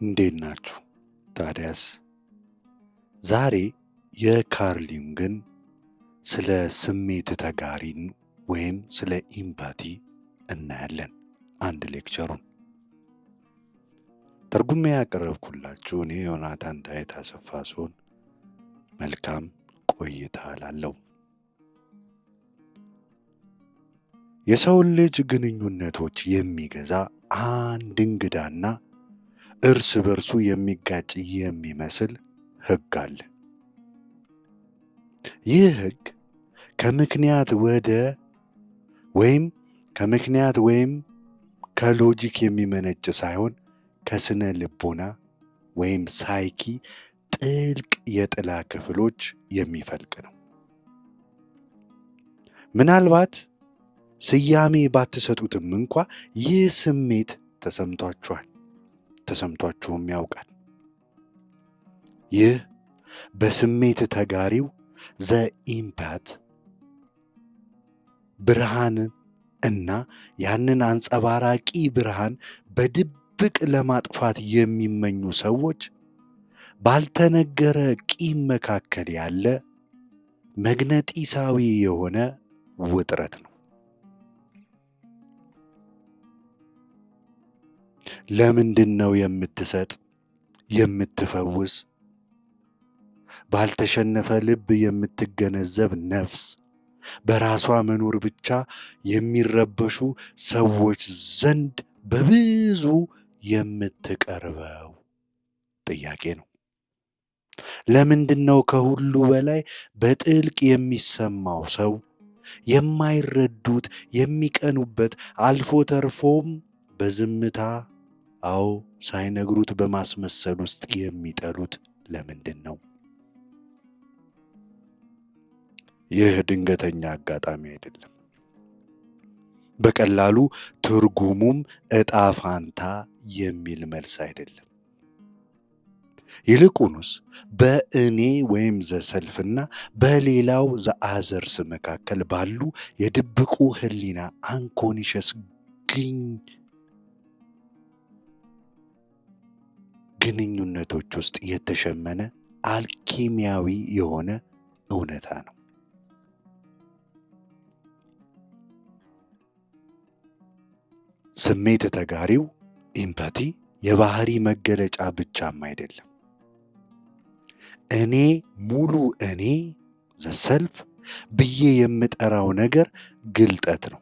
እንዴት ናችሁ? ታዲያስ ዛሬ የካርል ዩንግን ስለ ስሜት ተጋሪን ወይም ስለ ኢምፓቲ እናያለን። አንድ ሌክቸሩን ተርጉሜ ያቀረብኩላችሁ እኔ ዮናታን ዳዊት አሰፋ ሲሆን መልካም ቆይታ እላለሁ። የሰውን ልጅ ግንኙነቶች የሚገዛ አንድ እንግዳና እርስ በርሱ የሚጋጭ የሚመስል ሕግ አለ። ይህ ሕግ ከምክንያት ወይም ከሎጂክ የሚመነጭ ሳይሆን ከስነ ልቦና ወይም ሳይኪ ጥልቅ የጥላ ክፍሎች የሚፈልቅ ነው። ምናልባት ስያሜ ባትሰጡትም እንኳ ይህ ስሜት ተሰምቷችሁም ያውቃል። ይህ በስሜት ተጋሪው ዘኢምፓት ብርሃን እና ያንን አንጸባራቂ ብርሃን በድብቅ ለማጥፋት የሚመኙ ሰዎች ባልተነገረ ቂም መካከል ያለ መግነጢሳዊ የሆነ ውጥረት ነው። ለምንድን ነው የምትሰጥ የምትፈውስ ባልተሸነፈ ልብ የምትገነዘብ ነፍስ በራሷ መኖር ብቻ የሚረበሹ ሰዎች ዘንድ በብዙ የምትቀርበው ጥያቄ ነው። ለምንድን ነው ከሁሉ በላይ በጥልቅ የሚሰማው ሰው የማይረዱት የሚቀኑበት አልፎ ተርፎም በዝምታ ሳይነግሩት በማስመሰል ውስጥ የሚጠሉት ለምንድን ነው? ይህ ድንገተኛ አጋጣሚ አይደለም። በቀላሉ ትርጉሙም ዕጣ ፋንታ የሚል መልስ አይደለም። ይልቁንስ በእኔ ወይም ዘሰልፍና በሌላው ዘአዘርስ መካከል ባሉ የድብቁ ህሊና አንኮኒሸስ ግንኙነቶች ውስጥ የተሸመነ አልኬሚያዊ የሆነ እውነታ ነው። ስሜት ተጋሪው ኢምፓቲ የባህሪ መገለጫ ብቻም አይደለም። እኔ ዘሰልፍ ብዬ የምጠራው ነገር ግልጠት ነው።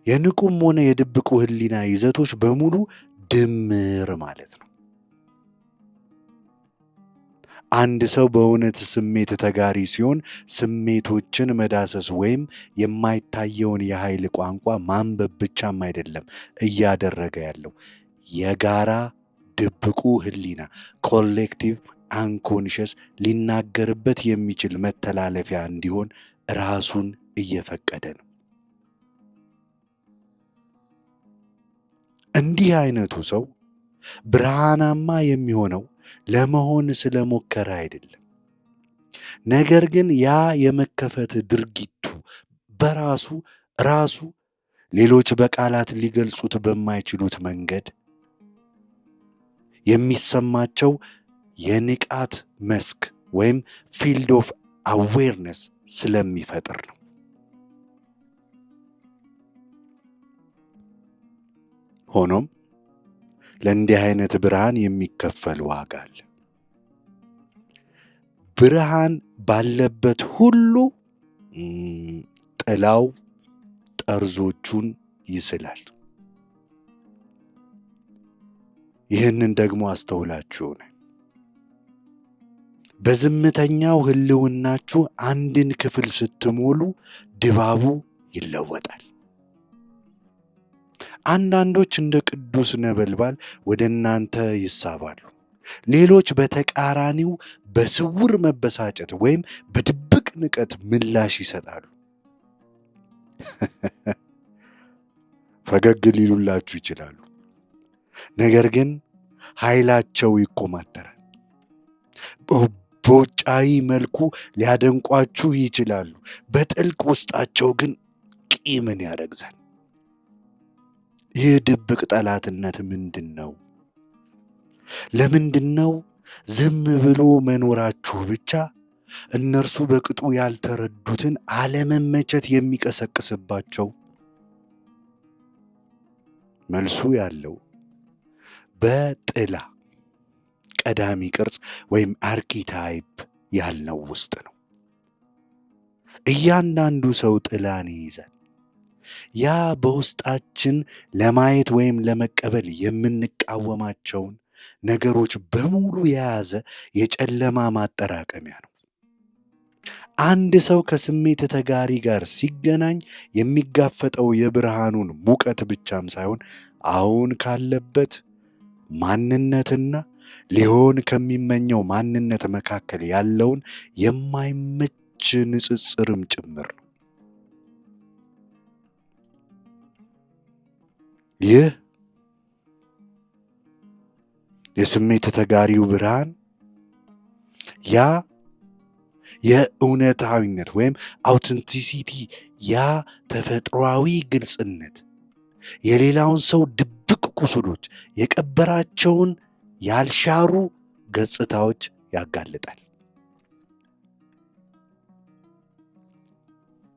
የንቁም ሆነ የድብቁ ህሊና ይዘቶች በሙሉ ድምር ማለት ነው። አንድ ሰው በእውነት ስሜት ተጋሪ ሲሆን ስሜቶችን መዳሰስ ወይም የማይታየውን የኃይል ቋንቋ ማንበብ ብቻም አይደለም እያደረገ ያለው የጋራ ድብቁ ህሊና ኮሌክቲቭ አንኮንሽስ ሊናገርበት የሚችል መተላለፊያ እንዲሆን ራሱን እየፈቀደ ነው። እንዲህ አይነቱ ሰው ብርሃናማ የሚሆነው ለመሆን ስለሞከረ አይደለም። ነገር ግን ያ የመከፈት ድርጊቱ ራሱ ሌሎች በቃላት ሊገልጹት በማይችሉት መንገድ የሚሰማቸው የንቃት መስክ ወይም ፊልድ ኦፍ አዌርነስ ስለሚፈጥር ነው። ሆኖም ለእንዲህ አይነት ብርሃን የሚከፈል ዋጋ አለ። ብርሃን ባለበት ሁሉ ጥላው ጠርዞቹን ይስላል። ይህንን ደግሞ አስተውላችሁ ይሆናል። በዝምተኛው ህልውናችሁ አንድን ክፍል ስትሞሉ ድባቡ ይለወጣል። አንዳንዶች እንደ ቅዱስ ነበልባል ወደ እናንተ ይሳባሉ። ሌሎች በተቃራኒው በስውር መበሳጨት ወይም በድብቅ ንቀት ምላሽ ይሰጣሉ። ፈገግ ሊሉላችሁ ይችላሉ፣ ነገር ግን ኃይላቸው ይኮማተራል። በውጫዊ መልኩ ሊያደንቋችሁ ይችላሉ፣ በጥልቅ ውስጣቸው ግን ቂምን ያረግዛል። ይህ ድብቅ ጠላትነት ምንድን ነው ለምንድነው ዝም ብሎ መኖራችሁ ብቻ እነርሱ በቅጡ ያልተረዱትን አለመመቸት የሚቀሰቅስባቸው? መልሱ ያለው በጥላ ቀዳሚ ቅርጽ ወይም አርኪታይፕ ያልነው ውስጥ ነው። እያንዳንዱ ሰው ጥላን ይይዛል። ያ በውስጣችን ለማየት ወይም ለመቀበል የምንቃወማቸውን ነገሮች በሙሉ የያዘ የጨለማ ማጠራቀሚያ ነው። አንድ ሰው ከስሜት ተጋሪ ጋር ሲገናኝ የሚጋፈጠው የብርሃኑን ሙቀት ብቻም ሳይሆን አሁን ካለበት ማንነትና ሊሆን ከሚመኘው ማንነት መካከል ያለውን የማይመች ንጽጽርም ጭምር ነው። ይህ የስሜት ተጋሪው ብርሃን ያ የእውነታዊነት ወይም አውተንቲሲቲ፣ ያ ተፈጥሯዊ ግልጽነት የሌላውን ሰው ድብቅ ቁስሎች፣ የቀበራቸውን ያልሻሩ ገጽታዎች ያጋልጣል።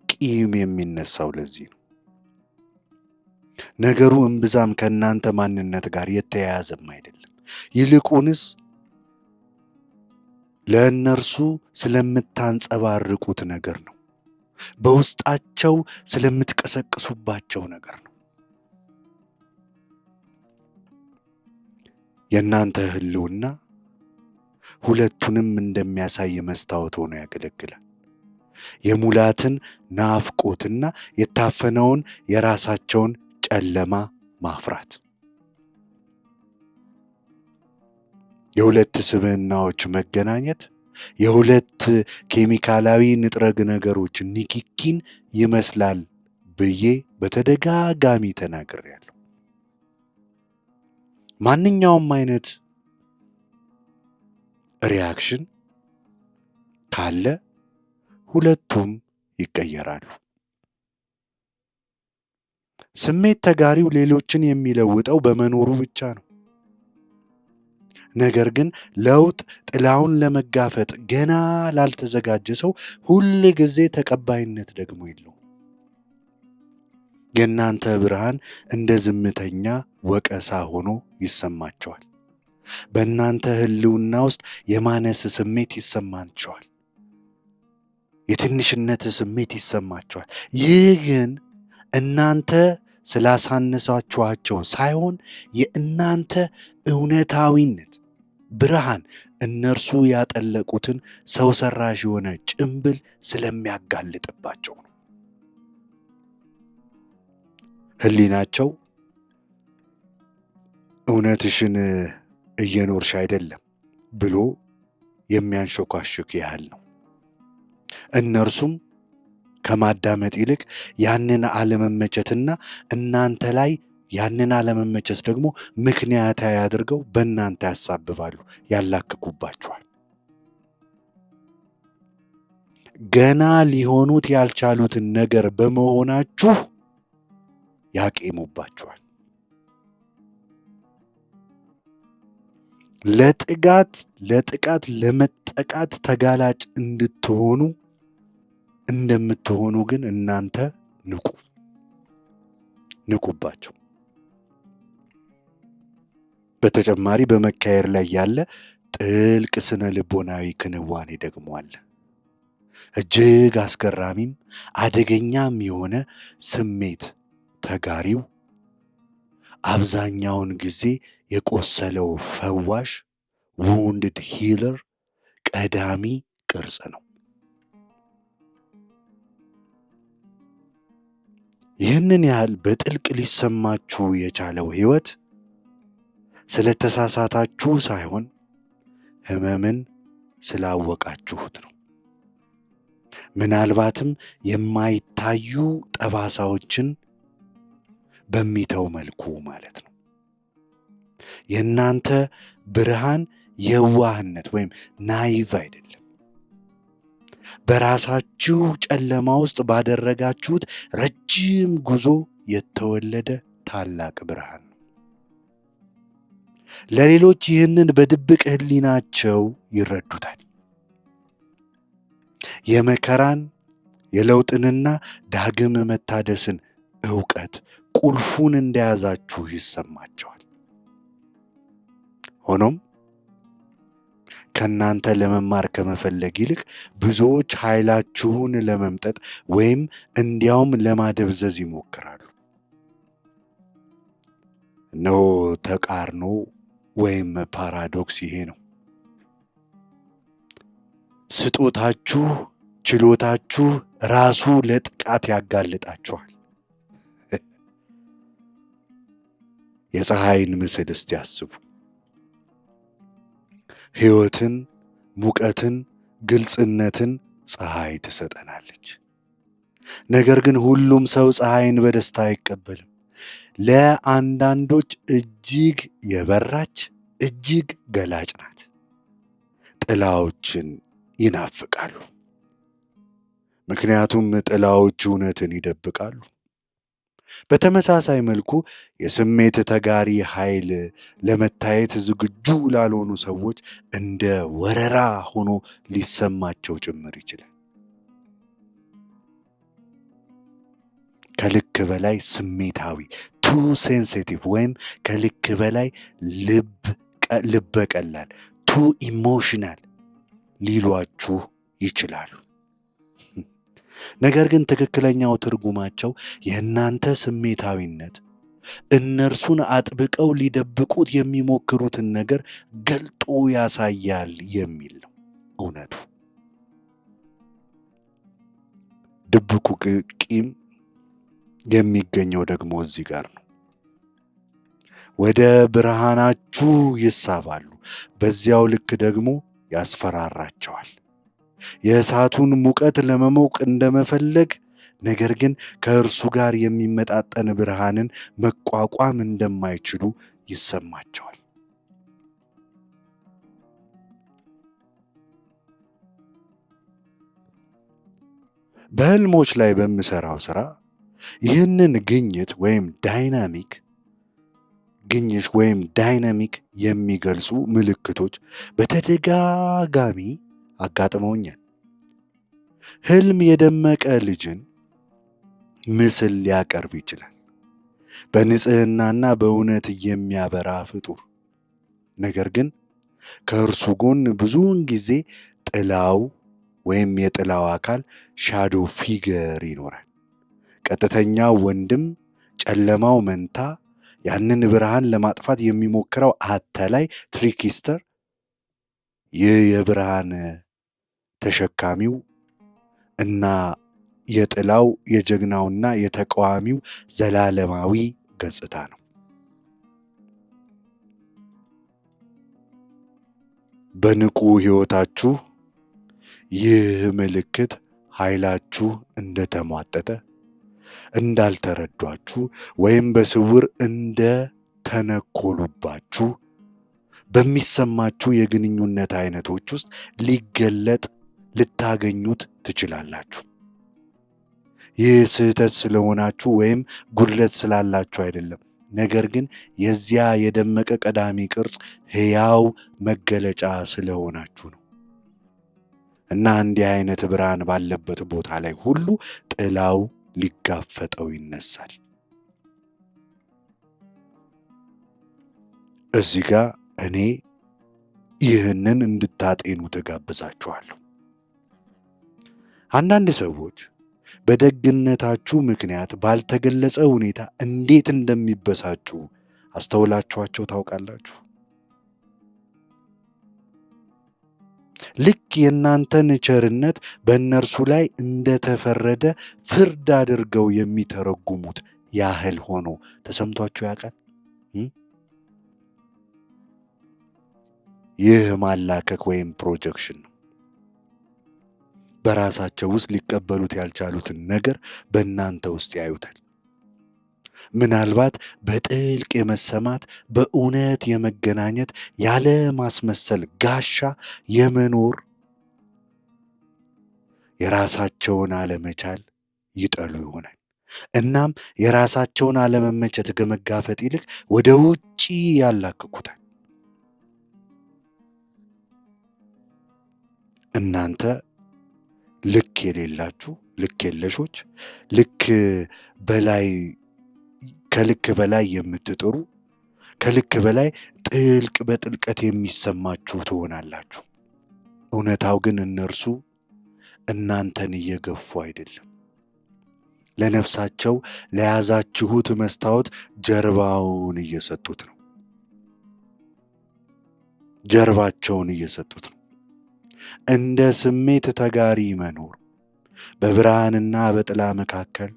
ቂም የሚነሳው ለዚህ ነው። ነገሩ እምብዛም ከእናንተ ማንነት ጋር የተያያዘም አይደለም። ይልቁንስ ለእነርሱ ስለምታንጸባርቁት ነገር ነው። በውስጣቸው ስለምትቀሰቅሱባቸው ነገር ነው። የእናንተ ህልውና ሁለቱንም እንደሚያሳይ መስታወት ሆኖ ያገለግላል። የሙላትን ናፍቆትና የታፈነውን የራሳቸውን ጨለማ ማፍራት። የሁለት ስብዕናዎች መገናኘት የሁለት ኬሚካላዊ ንጥረ ነገሮች ንክኪን ይመስላል ብዬ በተደጋጋሚ ተናግሬያለሁ። ማንኛውም አይነት ሪያክሽን ካለ ሁለቱም ይቀየራሉ። ስሜት ተጋሪው ሌሎችን የሚለውጠው በመኖሩ ብቻ ነው። ነገር ግን ለውጥ ጥላውን ለመጋፈጥ ገና ላልተዘጋጀ ሰው ሁል ጊዜ ተቀባይነት ደግሞ የለውም። የእናንተ ብርሃን እንደ ዝምተኛ ወቀሳ ሆኖ ይሰማቸዋል። በእናንተ ህልውና ውስጥ የማነስ ስሜት ይሰማቸዋል። የትንሽነት ስሜት ይሰማቸዋል። ይህ ግን እናንተ ስላሳነሳችኋቸው ሳይሆን የእናንተ እውነታዊነት ብርሃን እነርሱ ያጠለቁትን ሰው ሰራሽ የሆነ ጭንብል ስለሚያጋልጥባቸው ነው። ህሊናቸው እውነትሽን እየኖርሽ አይደለም ብሎ የሚያንሾካሽክ ያህል ነው። እነርሱም ከማዳመጥ ይልቅ ያንን አለመመቸትና እናንተ ላይ ያንን አለመመቸት ደግሞ ምክንያታዊ አድርገው በእናንተ ያሳብባሉ፣ ያላክኩባችኋል። ገና ሊሆኑት ያልቻሉትን ነገር በመሆናችሁ ያቄሙባችኋል። ለጥቃት ለመጠቃት ተጋላጭ እንደምትሆኑ ግን እናንተ ንቁባቸው። በተጨማሪ በመካሄድ ላይ ያለ ጥልቅ ስነ ልቦናዊ ክንዋኔ ደግሞ አለ። እጅግ አስገራሚም አደገኛም የሆነ ስሜት ተጋሪው አብዛኛውን ጊዜ የቆሰለው ፈዋሽ wounded healer ቀዳሚ ቅርጽ ነው። ይህንን ያህል በጥልቅ ሊሰማችሁ የቻለው ሕይወት ስለተሳሳታችሁ ሳይሆን ህመምን ስላወቃችሁት ነው። ምናልባትም የማይታዩ ጠባሳዎችን በሚተው መልኩ ማለት ነው። የእናንተ ብርሃን የዋህነት ወይም ናይቭ አይደለም። በራሳችሁ ጨለማ ውስጥ ባደረጋችሁት ረጅም ጉዞ የተወለደ ታላቅ ብርሃን ነው። ለሌሎች ይህንን በድብቅ ሕሊናቸው ይረዱታል። የመከራን የለውጥንና ዳግም መታደስን ዕውቀት ቁልፉን እንደያዛችሁ ይሰማቸዋል። ሆኖም ከእናንተ ለመማር ከመፈለግ ይልቅ ብዙዎች ኃይላችሁን ለመምጠጥ ወይም እንዲያውም ለማደብዘዝ ይሞክራሉ። እነሆ ተቃርኖ ወይም ፓራዶክስ ይሄ ነው። ስጦታችሁ፣ ችሎታችሁ ራሱ ለጥቃት ያጋልጣችኋል። የፀሐይን ምስል እስቲ ያስቡ። ሕይወትን፣ ሙቀትን፣ ግልጽነትን ፀሐይ ትሰጠናለች። ነገር ግን ሁሉም ሰው ፀሐይን በደስታ አይቀበልም። ለአንዳንዶች እጅግ የበራች እጅግ ገላጭ ናት። ጥላዎችን ይናፍቃሉ። ምክንያቱም ጥላዎች እውነትን ይደብቃሉ። በተመሳሳይ መልኩ የስሜት ተጋሪ ኃይል ለመታየት ዝግጁ ላልሆኑ ሰዎች እንደ ወረራ ሆኖ ሊሰማቸው ጭምር ይችላል። ከልክ በላይ ስሜታዊ ቱ ሴንሲቲቭ ወይም ከልክ በላይ ልበቀላል ቱ ኢሞሽናል ሊሏችሁ ይችላሉ። ነገር ግን ትክክለኛው ትርጉማቸው የእናንተ ስሜታዊነት እነርሱን አጥብቀው ሊደብቁት የሚሞክሩትን ነገር ገልጦ ያሳያል የሚል ነው እውነቱ። ድብቁ ቂም የሚገኘው ደግሞ እዚህ ጋር ነው። ወደ ብርሃናችሁ ይሳባሉ፣ በዚያው ልክ ደግሞ ያስፈራራቸዋል። የእሳቱን ሙቀት ለመሞቅ እንደመፈለግ፣ ነገር ግን ከእርሱ ጋር የሚመጣጠን ብርሃንን መቋቋም እንደማይችሉ ይሰማቸዋል። በሕልሞች ላይ በምሠራው ሥራ ይህንን ግኝት ወይም ዳይናሚክ የሚገልጹ ምልክቶች በተደጋጋሚ አጋጥመውኛል። ሕልም የደመቀ ልጅን ምስል ሊያቀርብ ይችላል፣ በንጽህናና በእውነት የሚያበራ ፍጡር። ነገር ግን ከእርሱ ጎን ብዙውን ጊዜ ጥላው ወይም የጥላው አካል ሻዶ ፊገር ይኖራል። ቀጥተኛው ወንድም፣ ጨለማው መንታ፣ ያንን ብርሃን ለማጥፋት የሚሞክረው አተላይ ትሪኪስተር፣ ይህ የብርሃን ተሸካሚው እና የጥላው የጀግናውና የተቃዋሚው ዘላለማዊ ገጽታ ነው። በንቁ ሕይወታችሁ ይህ ምልክት ኃይላችሁ እንደተሟጠጠ፣ እንዳልተረዷችሁ ወይም በስውር እንደተነኮሉባችሁ በሚሰማችሁ የግንኙነት አይነቶች ውስጥ ሊገለጥ ልታገኙት ትችላላችሁ። ይህ ስህተት ስለሆናችሁ ወይም ጉድለት ስላላችሁ አይደለም፣ ነገር ግን የዚያ የደመቀ ቀዳሚ ቅርጽ ሕያው መገለጫ ስለሆናችሁ ነው። እና እንዲህ አይነት ብርሃን ባለበት ቦታ ላይ ሁሉ ጥላው ሊጋፈጠው ይነሳል። እዚህ ጋር እኔ ይህንን እንድታጤኑ ተጋብዛችኋለሁ። አንዳንድ ሰዎች በደግነታችሁ ምክንያት ባልተገለጸ ሁኔታ እንዴት እንደሚበሳጩ አስተውላችኋቸው ታውቃላችሁ? ልክ የእናንተን ቸርነት በእነርሱ ላይ እንደተፈረደ ፍርድ አድርገው የሚተረጉሙት ያህል ሆኖ ተሰምቷችሁ ያውቃል? ይህ ማላከክ ወይም ፕሮጀክሽን ነው። በራሳቸው ውስጥ ሊቀበሉት ያልቻሉትን ነገር በእናንተ ውስጥ ያዩታል። ምናልባት በጥልቅ የመሰማት በእውነት የመገናኘት ያለ ማስመሰል ጋሻ የመኖር የራሳቸውን አለመቻል ይጠሉ ይሆናል። እናም የራሳቸውን አለመመቸት ከመጋፈጥ ይልቅ ወደ ውጪ ያላክኩታል። እናንተ ልክ የሌላችሁ፣ ልክ የለሾች፣ ልክ በላይ ከልክ በላይ የምትጥሩ፣ ከልክ በላይ በጥልቀት የሚሰማችሁ ትሆናላችሁ። እውነታው ግን እነርሱ እናንተን እየገፉ አይደለም። ለነፍሳቸው ለያዛችሁት መስታወት ጀርባውን እየሰጡት ነው። ጀርባቸውን እየሰጡት ነው። እንደ ስሜት ተጋሪ መኖር በብርሃንና በጥላ መካከል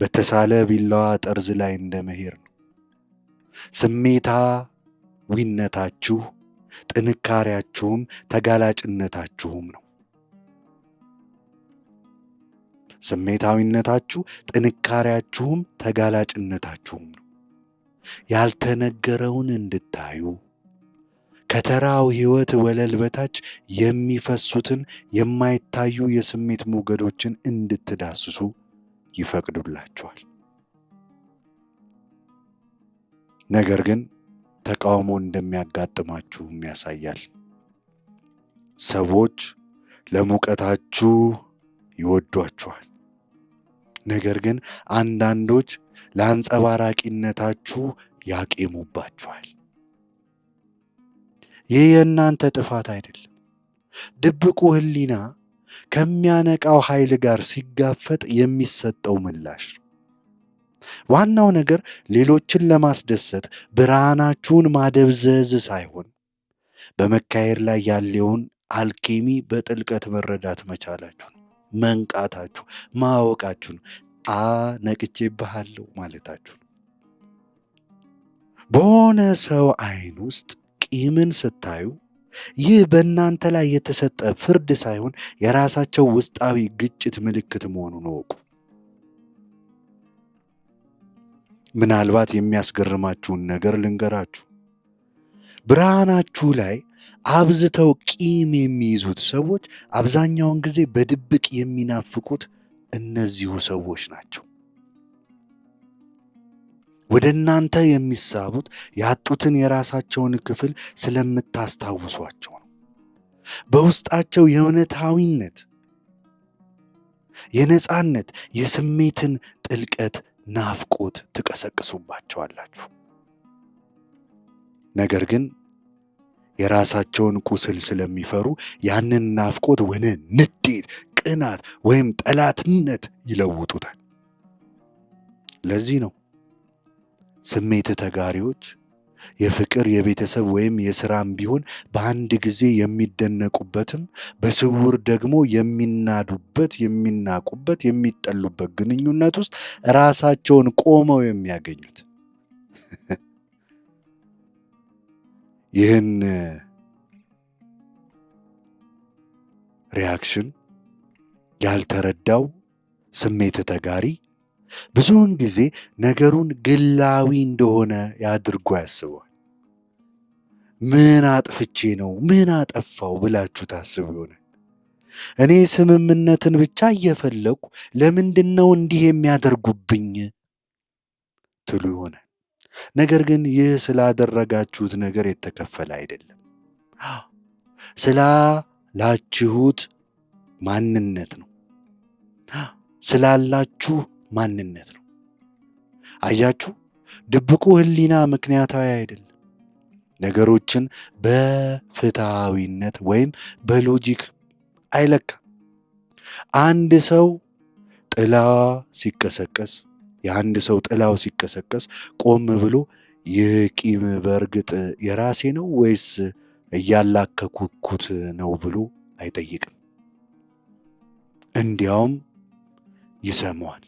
በተሳለ ቢላዋ ጠርዝ ላይ እንደ መሄድ ነው። ስሜታዊነታችሁ ጥንካሬያችሁም ተጋላጭነታችሁም ነው። ስሜታዊነታችሁ ጥንካሬያችሁም ተጋላጭነታችሁም ነው። ያልተነገረውን እንድታዩ ከተራው ሕይወት ወለል በታች የሚፈሱትን የማይታዩ የስሜት ሞገዶችን እንድትዳስሱ ይፈቅዱላችኋል። ነገር ግን ተቃውሞ እንደሚያጋጥማችሁም ያሳያል። ሰዎች ለሙቀታችሁ ይወዷችኋል። ነገር ግን አንዳንዶች ለአንጸባራቂነታችሁ ያቄሙባችኋል። ይህ የእናንተ ጥፋት አይደለም። ድብቁ ሕሊና ከሚያነቃው ኃይል ጋር ሲጋፈጥ የሚሰጠው ምላሽ ነው። ዋናው ነገር ሌሎችን ለማስደሰት ብርሃናችሁን ማደብዘዝ ሳይሆን በመካሄድ ላይ ያለውን አልኬሚ በጥልቀት መረዳት መቻላችሁ ነው። መንቃታችሁ፣ ማወቃችሁ ነው። ነቅቼብሃለሁ ማለታችሁ ነው። በሆነ ሰው ዓይን ውስጥ ቂምን ስታዩ ይህ በእናንተ ላይ የተሰጠ ፍርድ ሳይሆን የራሳቸው ውስጣዊ ግጭት ምልክት መሆኑን እወቁ። ምናልባት የሚያስገርማችሁን ነገር ልንገራችሁ። ብርሃናችሁ ላይ አብዝተው ቂም የሚይዙት ሰዎች አብዛኛውን ጊዜ በድብቅ የሚናፍቁት እነዚሁ ሰዎች ናቸው። ወደ እናንተ የሚሳቡት ያጡትን የራሳቸውን ክፍል ስለምታስታውሷቸው ነው። በውስጣቸው የእውነታዊነት፣ የነፃነት፣ የስሜትን ጥልቀት ናፍቆት ትቀሰቅሱባቸዋላችሁ። ነገር ግን የራሳቸውን ቁስል ስለሚፈሩ ያንን ናፍቆት ወደ ንዴት፣ ቅናት ወይም ጠላትነት ይለውጡታል። ለዚህ ነው ስሜት ተጋሪዎች የፍቅር፣ የቤተሰብ ወይም የሥራም ቢሆን በአንድ ጊዜ የሚደነቁበትም በስውር ደግሞ የሚናዱበት፣ የሚናቁበት፣ የሚጠሉበት ግንኙነት ውስጥ ራሳቸውን ቆመው የሚያገኙት። ይህን ሪያክሽን ያልተረዳው ስሜት ተጋሪ ብዙውን ጊዜ ነገሩን ግላዊ እንደሆነ ያድርጎ ያስበዋል። ምን አጥፍቼ ነው? ምን አጠፋው ብላችሁ ታስቡ ይሆናል። እኔ ስምምነትን ብቻ እየፈለኩ ለምንድን ነው እንዲህ የሚያደርጉብኝ ትሉ ይሆናል። ነገር ግን ይህ ስላደረጋችሁት ነገር የተከፈለ አይደለም፣ ስላላችሁት ማንነት ነው፣ ስላላችሁ ማንነት ነው። አያችሁ፣ ድብቁ ሕሊና ምክንያታዊ አይደለም። ነገሮችን በፍትሃዊነት ወይም በሎጂክ አይለካም። አንድ ሰው ጥላው ሲቀሰቀስ ቆም ብሎ ይህ ቂም በእርግጥ የራሴ ነው ወይስ እያላከኩት ነው ብሎ አይጠይቅም። እንዲያውም ይሰማዋል።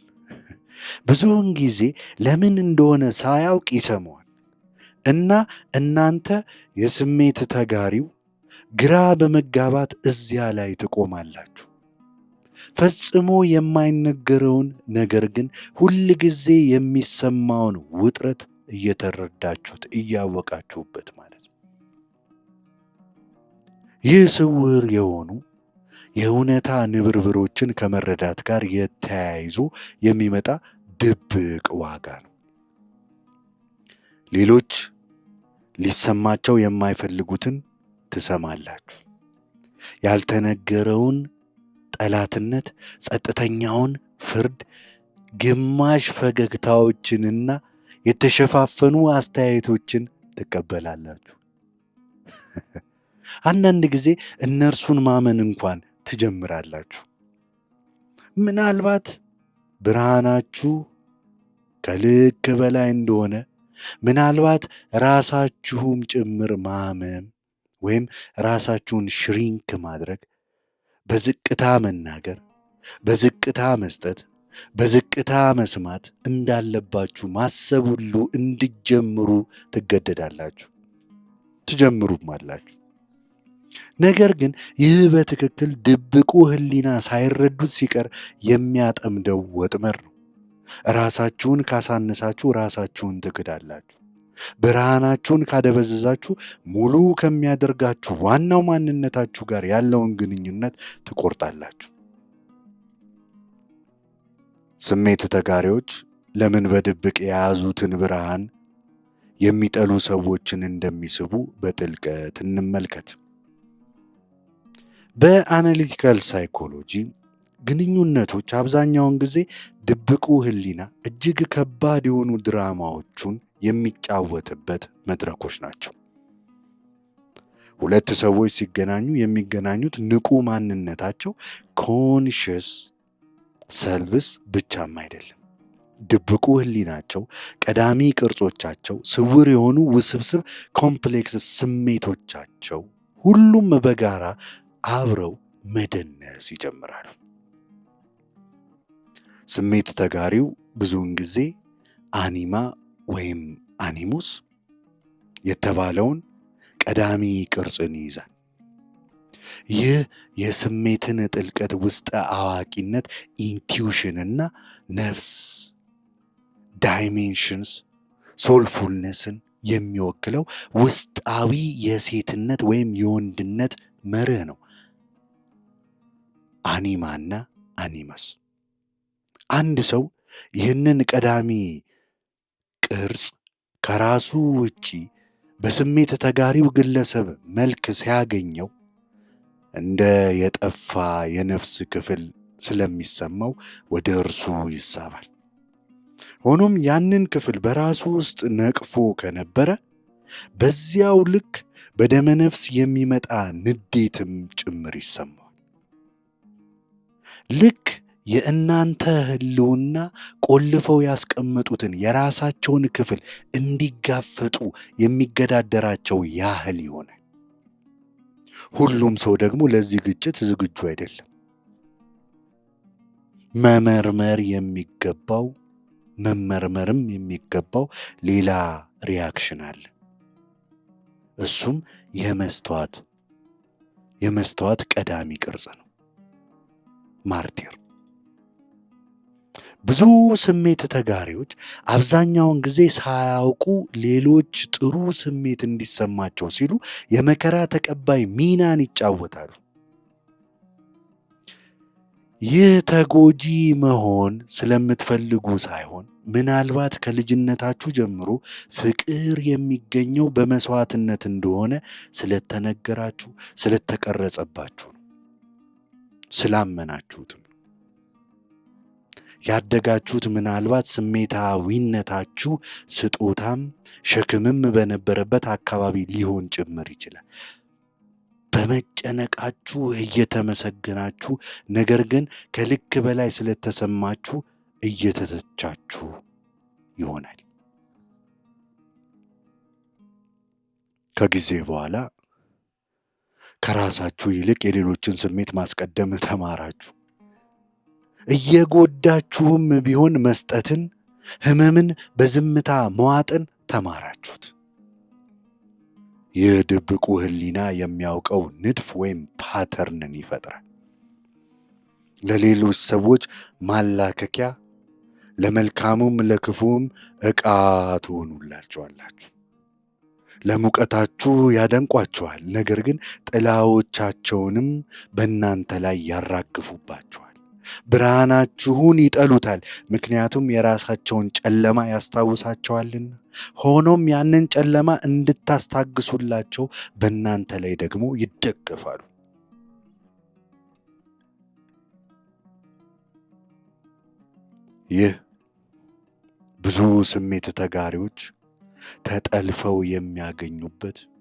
ብዙውን ጊዜ ለምን እንደሆነ ሳያውቅ ይሰማዋል። እና እናንተ የስሜት ተጋሪው ግራ በመጋባት እዚያ ላይ ትቆማላችሁ። ፈጽሞ የማይነገረውን ነገር ግን ሁል ጊዜ የሚሰማውን ውጥረት እየተረዳችሁት፣ እያወቃችሁበት ማለት ነው። ይህ ስውር የሆኑ የእውነታ ንብርብሮችን ከመረዳት ጋር የተያይዞ የሚመጣ ድብቅ ዋጋ ነው። ሌሎች ሊሰማቸው የማይፈልጉትን ትሰማላችሁ። ያልተነገረውን ጠላትነት፣ ጸጥተኛውን ፍርድ፣ ግማሽ ፈገግታዎችንና የተሸፋፈኑ አስተያየቶችን ትቀበላላችሁ። አንዳንድ ጊዜ እነርሱን ማመን እንኳን ትጀምራላችሁ። ምናልባት ብርሃናችሁ ከልክ በላይ እንደሆነ፣ ምናልባት ራሳችሁም ጭምር ማመን ወይም ራሳችሁን ሽሪንክ ማድረግ፣ በዝቅታ መናገር፣ በዝቅታ መስጠት፣ በዝቅታ መስማት እንዳለባችሁ ማሰብ ሁሉ እንድጀምሩ ትገደዳላችሁ፣ ትጀምሩም አላችሁ። ነገር ግን ይህ በትክክል ድብቁ ሕሊና ሳይረዱት ሲቀር የሚያጠምደው ወጥመድ ነው። ራሳችሁን ካሳነሳችሁ ራሳችሁን ትክዳላችሁ። ብርሃናችሁን ካደበዘዛችሁ ሙሉ ከሚያደርጋችሁ ዋናው ማንነታችሁ ጋር ያለውን ግንኙነት ትቆርጣላችሁ። ስሜት ተጋሪዎች ለምን በድብቅ የያዙትን ብርሃን የሚጠሉ ሰዎችን እንደሚስቡ በጥልቀት እንመልከት። በአናሊቲካል ሳይኮሎጂ ግንኙነቶች አብዛኛውን ጊዜ ድብቁ ሕሊና እጅግ ከባድ የሆኑ ድራማዎቹን የሚጫወትበት መድረኮች ናቸው። ሁለት ሰዎች ሲገናኙ የሚገናኙት ንቁ ማንነታቸው ኮንሽስ ሰልቭስ ብቻም አይደለም። ድብቁ ሕሊናቸው፣ ቀዳሚ ቅርጾቻቸው፣ ስውር የሆኑ ውስብስብ ኮምፕሌክስ ስሜቶቻቸው ሁሉም በጋራ አብረው መደነስ ይጀምራሉ። ስሜት ተጋሪው ብዙውን ጊዜ አኒማ ወይም አኒሙስ የተባለውን ቀዳሚ ቅርጽን ይይዛል። ይህ የስሜትን ጥልቀት፣ ውስጠ አዋቂነት፣ ኢንቲዩሽንና ነፍስ ዳይሜንሽንስ ሶልፉልነስን የሚወክለው ውስጣዊ የሴትነት ወይም የወንድነት መርህ ነው። አኒማና አኒመስ። አንድ ሰው ይህንን ቀዳሚ ቅርጽ ከራሱ ውጪ በስሜት ተጋሪው ግለሰብ መልክ ሲያገኘው እንደ የጠፋ የነፍስ ክፍል ስለሚሰማው ወደ እርሱ ይሳባል። ሆኖም ያንን ክፍል በራሱ ውስጥ ነቅፎ ከነበረ በዚያው ልክ በደመነፍስ የሚመጣ ንዴትም ጭምር ይሰማዋል። ልክ የእናንተ ህልውና ቆልፈው ያስቀመጡትን የራሳቸውን ክፍል እንዲጋፈጡ የሚገዳደራቸው ያህል ይሆናል። ሁሉም ሰው ደግሞ ለዚህ ግጭት ዝግጁ አይደለም። መመርመርም የሚገባው ሌላ ሪያክሽን አለ። እሱም የመስተዋት ቀዳሚ ቅርጽ ነው። ማርቲር። ብዙ ስሜት ተጋሪዎች አብዛኛውን ጊዜ ሳያውቁ ሌሎች ጥሩ ስሜት እንዲሰማቸው ሲሉ የመከራ ተቀባይ ሚናን ይጫወታሉ። ይህ ተጎጂ መሆን ስለምትፈልጉ ሳይሆን ምናልባት ከልጅነታችሁ ጀምሮ ፍቅር የሚገኘው በመስዋዕትነት እንደሆነ ስለተነገራችሁ፣ ስለተቀረጸባችሁ ነው። ስላመናችሁትም ያደጋችሁት ምናልባት ስሜታዊነታችሁ ስጦታም ሸክምም በነበረበት አካባቢ ሊሆን ጭምር ይችላል። በመጨነቃችሁ እየተመሰገናችሁ፣ ነገር ግን ከልክ በላይ ስለተሰማችሁ እየተተቻችሁ ይሆናል። ከጊዜ በኋላ ከራሳችሁ ይልቅ የሌሎችን ስሜት ማስቀደም ተማራችሁ። እየጎዳችሁም ቢሆን መስጠትን፣ ህመምን በዝምታ መዋጥን ተማራችሁት። ይህ ድብቁ ህሊና የሚያውቀው ንድፍ ወይም ፓተርንን ይፈጥራል። ለሌሎች ሰዎች ማላከኪያ፣ ለመልካሙም ለክፉም ዕቃ ትሆኑላቸዋላችሁ። ለሙቀታችሁ ያደንቋችኋል፣ ነገር ግን ጥላዎቻቸውንም በእናንተ ላይ ያራግፉባችኋል። ብርሃናችሁን ይጠሉታል፣ ምክንያቱም የራሳቸውን ጨለማ ያስታውሳቸዋልና። ሆኖም ያንን ጨለማ እንድታስታግሱላቸው በእናንተ ላይ ደግሞ ይደገፋሉ። ይህ ብዙ ስሜት ተጋሪዎች ተጠልፈው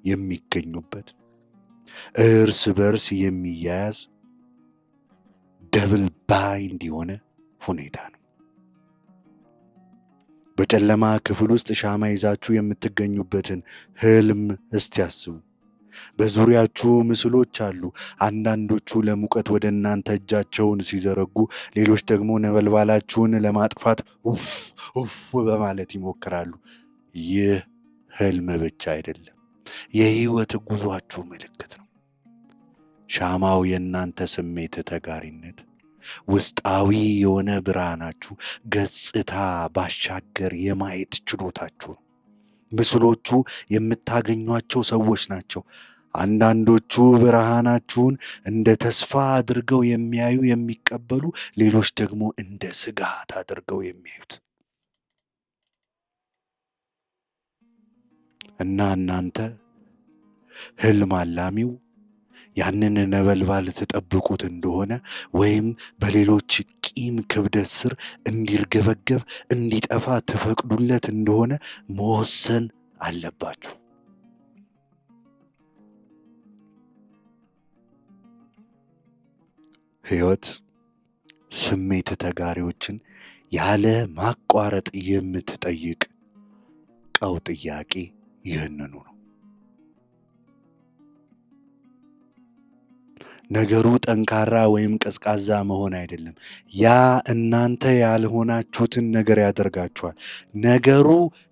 የሚገኙበት እርስ በርስ የሚያያዝ ደብል ባይንድ የሆነ ሁኔታ ነው። በጨለማ ክፍል ውስጥ ሻማ ይዛችሁ የምትገኙበትን ህልም እስቲ አስቡ። በዙሪያችሁ ምስሎች አሉ። አንዳንዶቹ ለሙቀት ወደ እናንተ እጃቸውን ሲዘረጉ፣ ሌሎች ደግሞ ነበልባላችሁን ለማጥፋት ኡፍ ኡፍ በማለት ይሞክራሉ። ይህ ህልም ብቻ አይደለም፣ የህይወት ጉዟችሁ ምልክት ነው። ሻማው የእናንተ ስሜት ተጋሪነት፣ ውስጣዊ የሆነ ብርሃናችሁ፣ ገጽታ ባሻገር የማየት ችሎታችሁ ነው። ምስሎቹ የምታገኟቸው ሰዎች ናቸው። አንዳንዶቹ ብርሃናችሁን እንደ ተስፋ አድርገው የሚቀበሉ፣ ሌሎች ደግሞ እንደ ስጋት አድርገው የሚያዩት እና እናንተ ህልም አላሚው ያንን ነበልባል ትጠብቁት እንደሆነ ወይም በሌሎች ቂም ክብደት ስር እንዲርገበገብ እንዲጠፋ ትፈቅዱለት እንደሆነ መወሰን አለባችሁ። ሕይወት ስሜት ተጋሪዎችን ያለ ማቋረጥ የምትጠይቀው ጥያቄ ይህንኑ ነው። ነገሩ ጠንካራ ወይም ቀዝቃዛ መሆን አይደለም። ያ እናንተ ያልሆናችሁትን ነገር ያደርጋችኋል። ነገሩ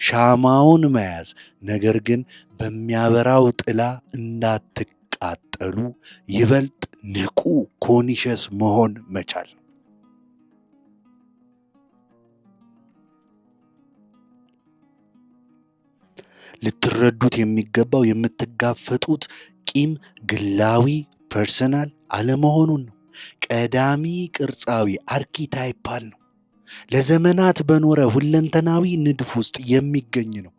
ሻማውን መያዝ፣ ነገር ግን በሚያበራው ጥላ እንዳትቃጠሉ ይበልጥ ንቁ ኮንሸስ መሆን መቻል። ልትረዱት የሚገባው የምትጋፈጡት ቂም ግላዊ ፐርሰናል አለመሆኑን ነው። ቀዳሚ ቅርጻዊ አርኪታይፓል ነው። ለዘመናት በኖረ ሁለንተናዊ ንድፍ ውስጥ የሚገኝ ነው።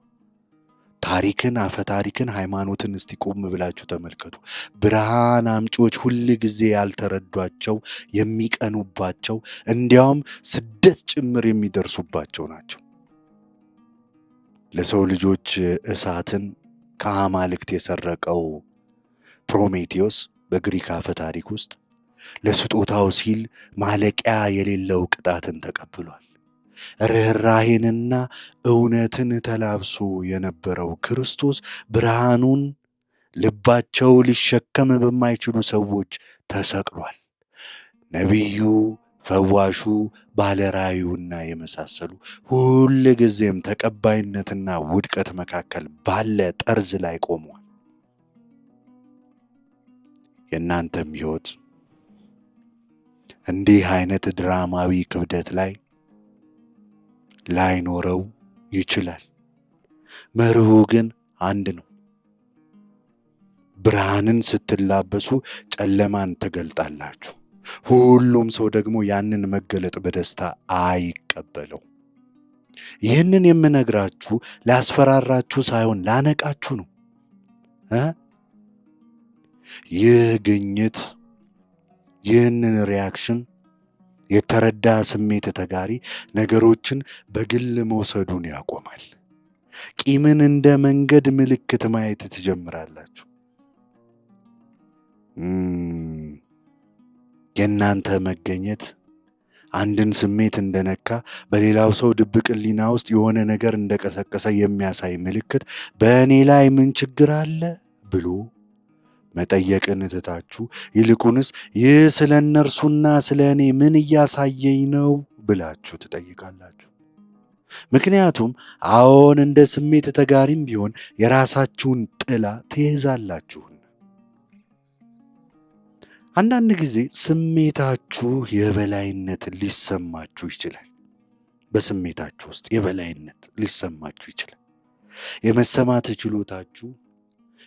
ታሪክን፣ አፈታሪክን፣ ሃይማኖትን እስቲ ቆም ብላችሁ ተመልከቱ። ብርሃን አምጪዎች ሁል ጊዜ ያልተረዷቸው፣ የሚቀኑባቸው፣ እንዲያውም ስደት ጭምር የሚደርሱባቸው ናቸው። ለሰው ልጆች እሳትን ከአማልክት የሰረቀው ፕሮሜቴዎስ በግሪክ አፈ ታሪክ ውስጥ ለስጦታው ሲል ማለቂያ የሌለው ቅጣትን ተቀብሏል። ርኅራኄንና እውነትን ተላብሶ የነበረው ክርስቶስ ብርሃኑን ልባቸው ሊሸከም በማይችሉ ሰዎች ተሰቅሏል። ነቢዩ፣ ፈዋሹ፣ ባለራእዩና የመሳሰሉ ሁል ጊዜም ተቀባይነትና ውድቀት መካከል ባለ ጠርዝ ላይ ቆመዋል። የእናንተም ሕይወት እንዲህ አይነት ድራማዊ ክብደት ላይ ላይኖረው ይችላል። መርሁ ግን አንድ ነው። ብርሃንን ስትላበሱ ጨለማን ትገልጣላችሁ። ሁሉም ሰው ደግሞ ያንን መገለጥ በደስታ አይቀበለው። ይህንን የምነግራችሁ ላስፈራራችሁ ሳይሆን ላነቃችሁ ነው። ይህ ግኝት፣ ይህንን ሪያክሽን የተረዳ ስሜት ተጋሪ ነገሮችን በግል መውሰዱን ያቆማል። ቂምን እንደ መንገድ ምልክት ማየት ትጀምራላችሁ። የእናንተ መገኘት አንድን ስሜት እንደነካ፣ በሌላው ሰው ድብቅ ሕሊና ውስጥ የሆነ ነገር እንደቀሰቀሰ የሚያሳይ ምልክት በእኔ ላይ ምን ችግር አለ ብሎ መጠየቅን ትታችሁ ይልቁንስ ይህ ስለ እነርሱና ስለ እኔ ምን እያሳየኝ ነው ብላችሁ ትጠይቃላችሁ። ምክንያቱም አዎን እንደ ስሜት ተጋሪም ቢሆን የራሳችሁን ጥላ ትይዛላችሁ። አንዳንድ ጊዜ ስሜታችሁ የበላይነት ሊሰማችሁ ይችላል። በስሜታችሁ ውስጥ የበላይነት ሊሰማችሁ ይችላል። የመሰማት ችሎታችሁ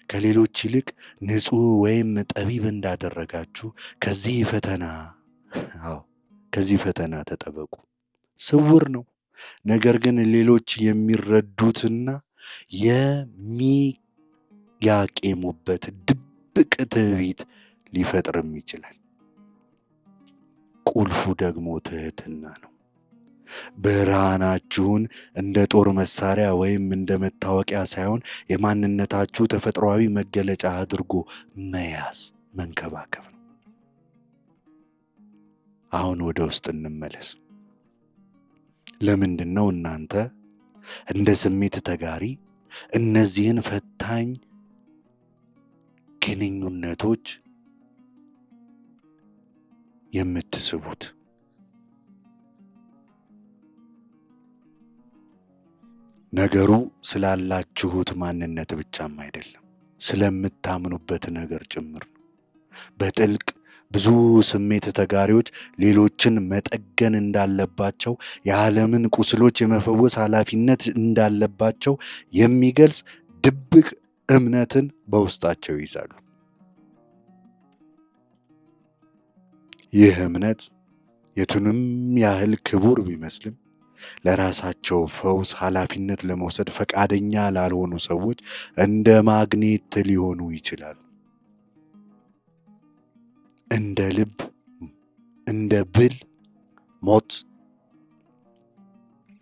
ከሌሎች ይልቅ ንጹሕ ወይም ጠቢብ እንዳደረጋችሁ ከዚህ ፈተና ተጠበቁ። ስውር ነው፣ ነገር ግን ሌሎች የሚረዱትና የሚያቄሙበት ድብቅ ትዕቢት ሊፈጥርም ይችላል። ቁልፉ ደግሞ ትህትና ነው። ብርሃናችሁን እንደ ጦር መሳሪያ ወይም እንደ መታወቂያ ሳይሆን የማንነታችሁ ተፈጥሯዊ መገለጫ አድርጎ መያዝ፣ መንከባከብ ነው። አሁን ወደ ውስጥ እንመለስ። ለምንድን ነው እናንተ እንደ ስሜት ተጋሪ እነዚህን ፈታኝ ግንኙነቶች የምትስቡት? ነገሩ ስላላችሁት ማንነት ብቻም አይደለም፣ ስለምታምኑበት ነገር ጭምር ነው። በጥልቅ ብዙ ስሜት ተጋሪዎች ሌሎችን መጠገን እንዳለባቸው፣ የዓለምን ቁስሎች የመፈወስ ኃላፊነት እንዳለባቸው የሚገልጽ ድብቅ እምነትን በውስጣቸው ይይዛሉ። ይህ እምነት የቱንም ያህል ክቡር ቢመስልም ለራሳቸው ፈውስ ኃላፊነት ለመውሰድ ፈቃደኛ ላልሆኑ ሰዎች እንደ ማግኔት ሊሆኑ ይችላሉ። እንደ ልብ፣ እንደ ብል ሞት፣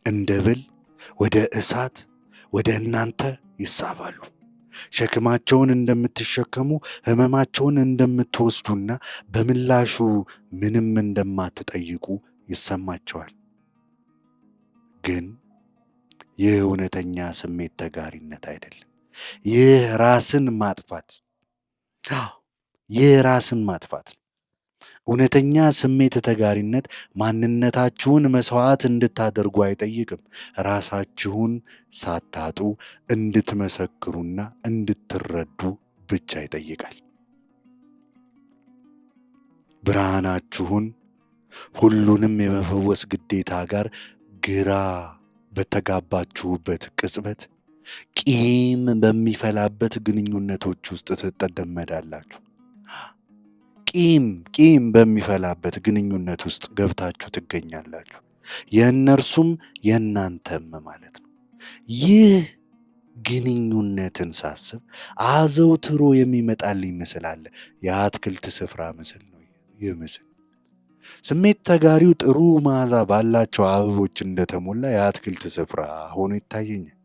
እንደ ብል ወደ እሳት ወደ እናንተ ይሳባሉ። ሸክማቸውን እንደምትሸከሙ፣ ሕመማቸውን እንደምትወስዱና በምላሹ ምንም እንደማትጠይቁ ይሰማቸዋል። ግን ይህ እውነተኛ ስሜት ተጋሪነት አይደለም። ይህ ራስን ማጥፋት ነው። እውነተኛ ስሜት ተጋሪነት ማንነታችሁን መስዋዕት እንድታደርጉ አይጠይቅም። ራሳችሁን ሳታጡ እንድትመሰክሩና እንድትረዱ ብቻ ይጠይቃል። ብርሃናችሁን ሁሉንም የመፈወስ ግዴታ ጋር ግራ በተጋባችሁበት ቅጽበት ቂም በሚፈላበት ግንኙነቶች ውስጥ ትጠመዳላችሁ። ቂም በሚፈላበት ግንኙነት ውስጥ ገብታችሁ ትገኛላችሁ። የእነርሱም የእናንተም ማለት ነው። ይህ ግንኙነትን ሳስብ አዘውትሮ የሚመጣልኝ ምስል አለ። የአትክልት ስፍራ ምስል ነው ይህ ምስል። ስሜት ተጋሪው ጥሩ መዓዛ ባላቸው አበቦች እንደተሞላ የአትክልት ስፍራ ሆኖ ይታየኛል።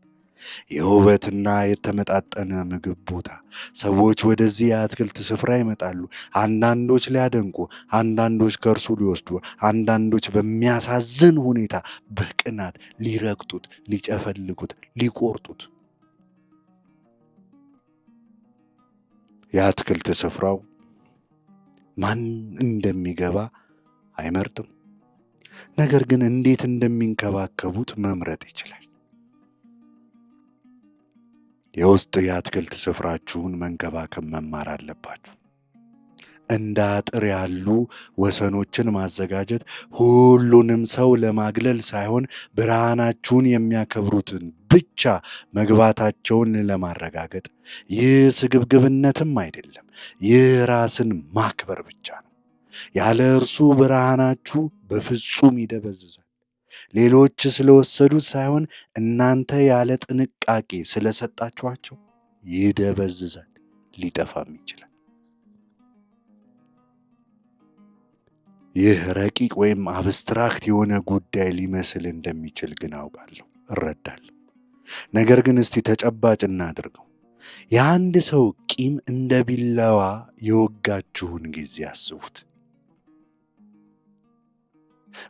የውበትና የተመጣጠነ ምግብ ቦታ። ሰዎች ወደዚህ የአትክልት ስፍራ ይመጣሉ። አንዳንዶች ሊያደንቁ፣ አንዳንዶች ከእርሱ ሊወስዱ፣ አንዳንዶች በሚያሳዝን ሁኔታ በቅናት ሊረግጡት፣ ሊጨፈልጉት፣ ሊቆርጡት። የአትክልት ስፍራው ማን እንደሚገባ አይመርጥም። ነገር ግን እንዴት እንደሚንከባከቡት መምረጥ ይችላል። የውስጥ የአትክልት ስፍራችሁን መንከባከብ መማር አለባችሁ። እንደ አጥር ያሉ ወሰኖችን ማዘጋጀት ሁሉንም ሰው ለማግለል ሳይሆን ብርሃናችሁን የሚያከብሩትን ብቻ መግባታቸውን ለማረጋገጥ። ይህ ስግብግብነትም አይደለም፣ ይህ ራስን ማክበር ብቻ ነው። ያለ እርሱ ብርሃናችሁ በፍጹም ይደበዝዛል። ሌሎች ስለወሰዱት ሳይሆን እናንተ ያለ ጥንቃቄ ስለሰጣችኋቸው ይደበዝዛል፣ ሊጠፋም ይችላል። ይህ ረቂቅ ወይም አብስትራክት የሆነ ጉዳይ ሊመስል እንደሚችል ግን አውቃለሁ፣ እረዳለሁ። ነገር ግን እስቲ ተጨባጭ እናድርገው። የአንድ ሰው ቂም እንደ ቢላዋ የወጋችሁን ጊዜ አስቡት።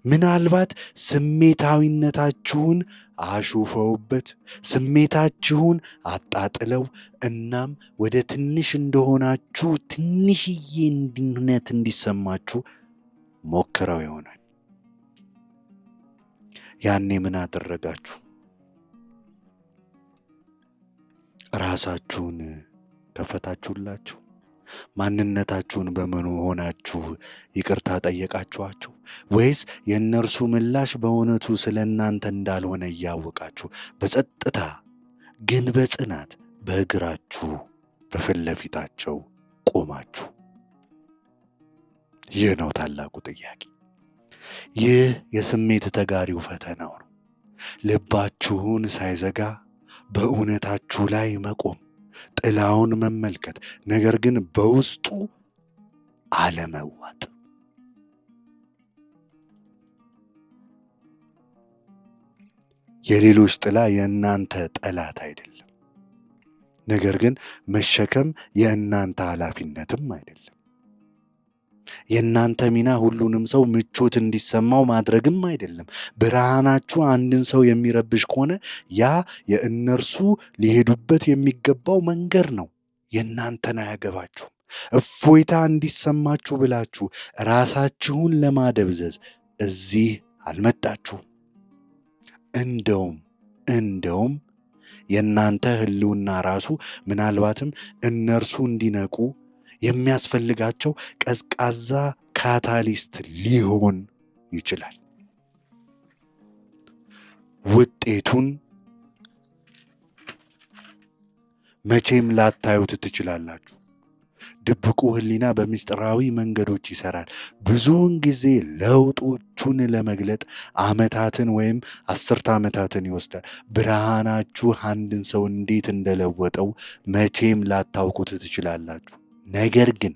ምናልባት ስሜታዊነታችሁን አሹፈውበት፣ ስሜታችሁን አጣጥለው፣ እናም ወደ ትንሽ እንደሆናችሁ ትንሽዬ እንድነት እንዲሰማችሁ ሞክረው ይሆናል። ያኔ ምን አደረጋችሁ? ራሳችሁን ከፈታችሁላችሁ? ማንነታችሁን በመሆናችሁ ይቅርታ ጠየቃችኋቸው? ወይስ የእነርሱ ምላሽ በእውነቱ ስለ እናንተ እንዳልሆነ እያወቃችሁ በጸጥታ ግን በጽናት በእግራችሁ በፊት ለፊታቸው ቆማችሁ? ይህ ነው ታላቁ ጥያቄ። ይህ የስሜት ተጋሪው ፈተናው ነው። ልባችሁን ሳይዘጋ በእውነታችሁ ላይ መቆም፣ ጥላውን መመልከት፣ ነገር ግን በውስጡ አለመዋጥ። የሌሎች ጥላ የእናንተ ጠላት አይደለም። ነገር ግን መሸከም የእናንተ ኃላፊነትም አይደለም። የእናንተ ሚና ሁሉንም ሰው ምቾት እንዲሰማው ማድረግም አይደለም። ብርሃናችሁ አንድን ሰው የሚረብሽ ከሆነ ያ የእነርሱ ሊሄዱበት የሚገባው መንገድ ነው። የእናንተን አያገባችሁም። እፎይታ እንዲሰማችሁ ብላችሁ ራሳችሁን ለማደብዘዝ እዚህ አልመጣችሁም። እንደውም የእናንተ ህልውና ራሱ ምናልባትም እነርሱ እንዲነቁ የሚያስፈልጋቸው ቀዝቃዛ ካታሊስት ሊሆን ይችላል። ውጤቱን መቼም ላታዩት ትችላላችሁ። ድብቁ ህሊና በምስጢራዊ መንገዶች ይሰራል። ብዙውን ጊዜ ለውጦቹን ለመግለጥ ዓመታትን ወይም 10 ዓመታትን ይወስዳል። ብርሃናችሁ አንድን ሰው እንዴት እንደለወጠው መቼም ላታውቁት ትችላላችሁ። ነገር ግን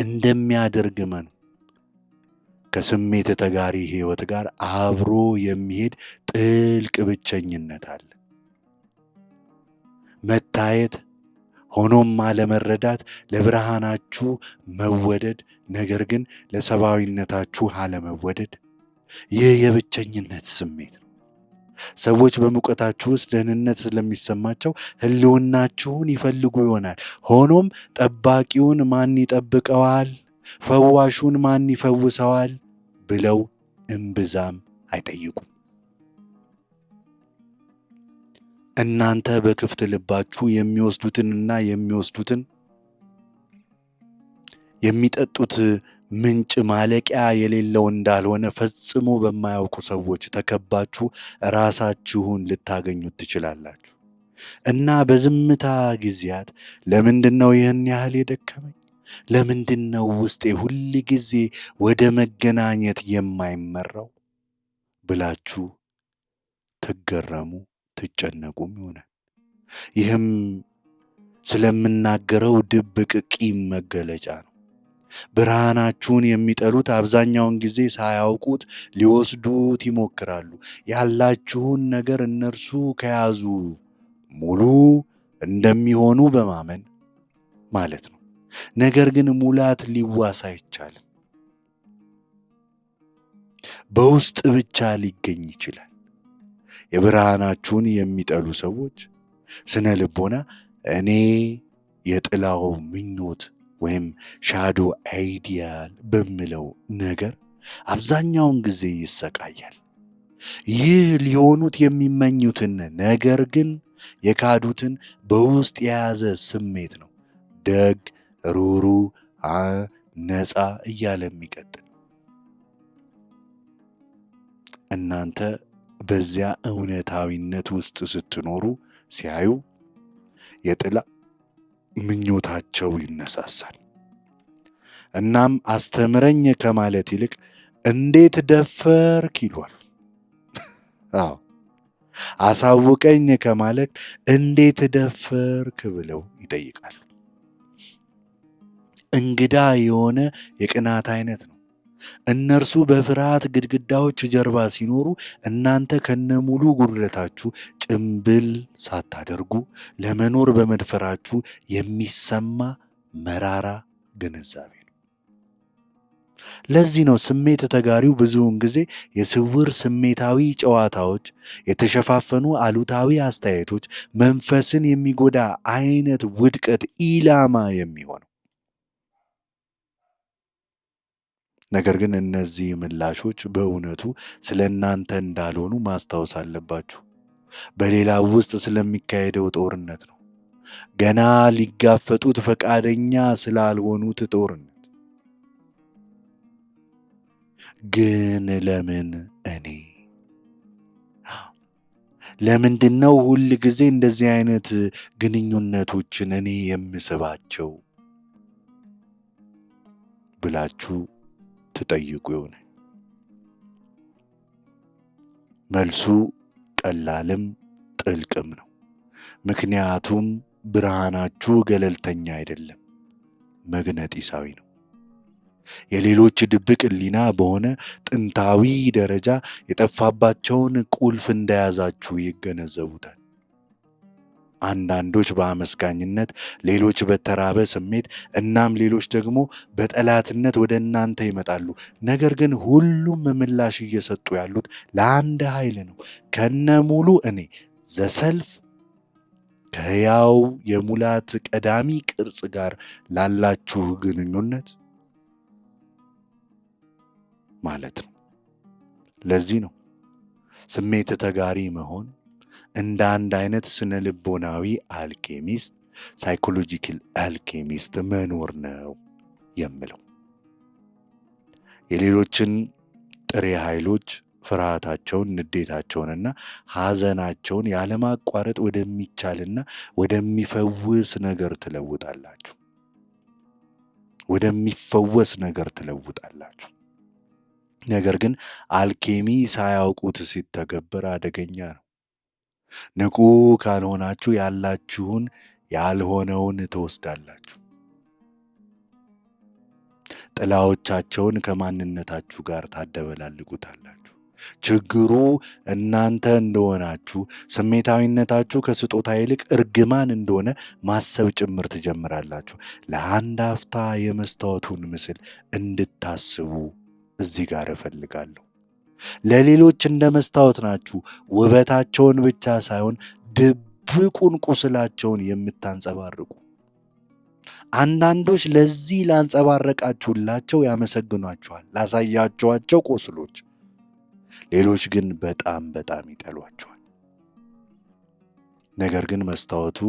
እንደሚያደርግ መኑ። ከስሜት ተጋሪ ህይወት ጋር አብሮ የሚሄድ ጥልቅ ብቸኝነት አለ። መታየት ሆኖም አለመረዳት ለብርሃናችሁ መወደድ፣ ነገር ግን ለሰብአዊነታችሁ አለመወደድ። ይህ የብቸኝነት ስሜት ነው። ሰዎች በሙቀታችሁ ውስጥ ደህንነት ስለሚሰማቸው ህልውናችሁን ይፈልጉ ይሆናል። ሆኖም ጠባቂውን ማን ይጠብቀዋል፣ ፈዋሹን ማን ይፈውሰዋል ብለው እምብዛም አይጠይቁም። እናንተ በክፍት ልባችሁ የሚወስዱትንና የሚጠጡት ምንጭ ማለቂያ የሌለው እንዳልሆነ ፈጽሞ በማያውቁ ሰዎች ተከባችሁ ራሳችሁን ልታገኙት ትችላላችሁ። እና በዝምታ ጊዜያት ለምንድነው ይህን ያህል የደከመኝ? ለምንድነው ውስጤ ሁል ጊዜ ወደ መገናኘት የማይመራው ብላችሁ ትገረሙ ትጨነቁም ይሆናል። ይህም ስለምናገረው ድብቅ ቂም መገለጫ ነው። ብርሃናችሁን የሚጠሉት አብዛኛውን ጊዜ ሳያውቁት ሊወስዱት ይሞክራሉ። ያላችሁን ነገር እነርሱ ከያዙ ሙሉ እንደሚሆኑ በማመን ማለት ነው። ነገር ግን ሙላት ሊዋስ አይቻልም። በውስጥ ብቻ ሊገኝ ይችላል። የብርሃናችሁን የሚጠሉ ሰዎች ስነ ልቦና እኔ የጥላው ምኞት ወይም ሻዶ አይዲያል በሚለው ነገር አብዛኛውን ጊዜ ይሰቃያል። ይህ ሊሆኑት የሚመኙትን ነገር ግን የካዱትን በውስጥ የያዘ ስሜት ነው። ደግ፣ ሩሩ፣ ነፃ እያለ የሚቀጥል። እናንተ በዚያ እውነታዊነት ውስጥ ስትኖሩ ሲያዩ የጥላ ምኞታቸው ይነሳሳል። እናም አስተምረኝ ከማለት ይልቅ እንዴት ደፈርክ ይሏል። አዎ አሳውቀኝ ከማለት እንዴት ደፈርክ ብለው ይጠይቃሉ። እንግዳ የሆነ የቅናት አይነት ነው። እነርሱ በፍርሃት ግድግዳዎች ጀርባ ሲኖሩ፣ እናንተ ከነሙሉ ጉድለታችሁ ጭምብል ሳታደርጉ ለመኖር በመድፈራችሁ የሚሰማ መራራ ግንዛቤ ነው። ለዚህ ነው ስሜት ተጋሪው ብዙውን ጊዜ የስውር ስሜታዊ ጨዋታዎች፣ የተሸፋፈኑ አሉታዊ አስተያየቶች፣ መንፈስን የሚጎዳ አይነት ውድቀት ኢላማ የሚሆነው። ነገር ግን እነዚህ ምላሾች በእውነቱ ስለ እናንተ እንዳልሆኑ ማስታወስ አለባችሁ። በሌላው ውስጥ ስለሚካሄደው ጦርነት ነው። ገና ሊጋፈጡት ፈቃደኛ ስላልሆኑት ጦርነት። ግን ለምን እኔ? ለምንድነው ሁል ጊዜ እንደዚህ አይነት ግንኙነቶችን እኔ የምስባቸው ብላችሁ ትጠይቁ ይሆናል። መልሱ ቀላልም ጥልቅም ነው። ምክንያቱም ብርሃናችሁ ገለልተኛ አይደለም፣ መግነጢሳዊ ነው። የሌሎች ድብቅ ሕሊና በሆነ ጥንታዊ ደረጃ የጠፋባቸውን ቁልፍ እንደያዛችሁ ይገነዘቡታል። አንዳንዶች በአመስጋኝነት፣ ሌሎች በተራበ ስሜት፣ እናም ሌሎች ደግሞ በጠላትነት ወደ እናንተ ይመጣሉ። ነገር ግን ሁሉም ምላሽ እየሰጡ ያሉት ለአንድ ኃይል ነው፣ ከነሙሉ እኔ ዘሰልፍ ከሕያው የሙላት ቀዳሚ ቅርጽ ጋር ላላችሁ ግንኙነት ማለት ነው። ለዚህ ነው ስሜት ተጋሪ መሆን እንደ አንድ አይነት ስነ ልቦናዊ አልኬሚስት ሳይኮሎጂካል አልኬሚስት መኖር ነው የምለው። የሌሎችን ጥሬ ኃይሎች ፍርሃታቸውን፣ ንዴታቸውንና ሐዘናቸውን ያለማቋረጥ ወደሚቻልና ወደሚፈውስ ነገር ትለውጣላችሁ። ወደሚፈወስ ነገር ትለውጣላችሁ። ነገር ግን አልኬሚ ሳያውቁት ሲተገበር አደገኛ ነው። ንቁ ካልሆናችሁ ያላችሁን ያልሆነውን ትወስዳላችሁ። ጥላዎቻቸውን ከማንነታችሁ ጋር ታደበላልቁታላችሁ። ችግሩ እናንተ እንደሆናችሁ፣ ስሜታዊነታችሁ ከስጦታ ይልቅ እርግማን እንደሆነ ማሰብ ጭምር ትጀምራላችሁ። ለአንድ አፍታ የመስታወቱን ምስል እንድታስቡ እዚህ ጋር እፈልጋለሁ። ለሌሎች እንደ መስታወት ናችሁ። ውበታቸውን ብቻ ሳይሆን ድብቁን ቁስላቸውን የምታንጸባርቁ። አንዳንዶች ለዚህ ላንጸባረቃችሁላቸው ያመሰግኗችኋል፣ ላሳያችኋቸው ቁስሎች። ሌሎች ግን በጣም በጣም ይጠሏችኋል። ነገር ግን መስታወቱ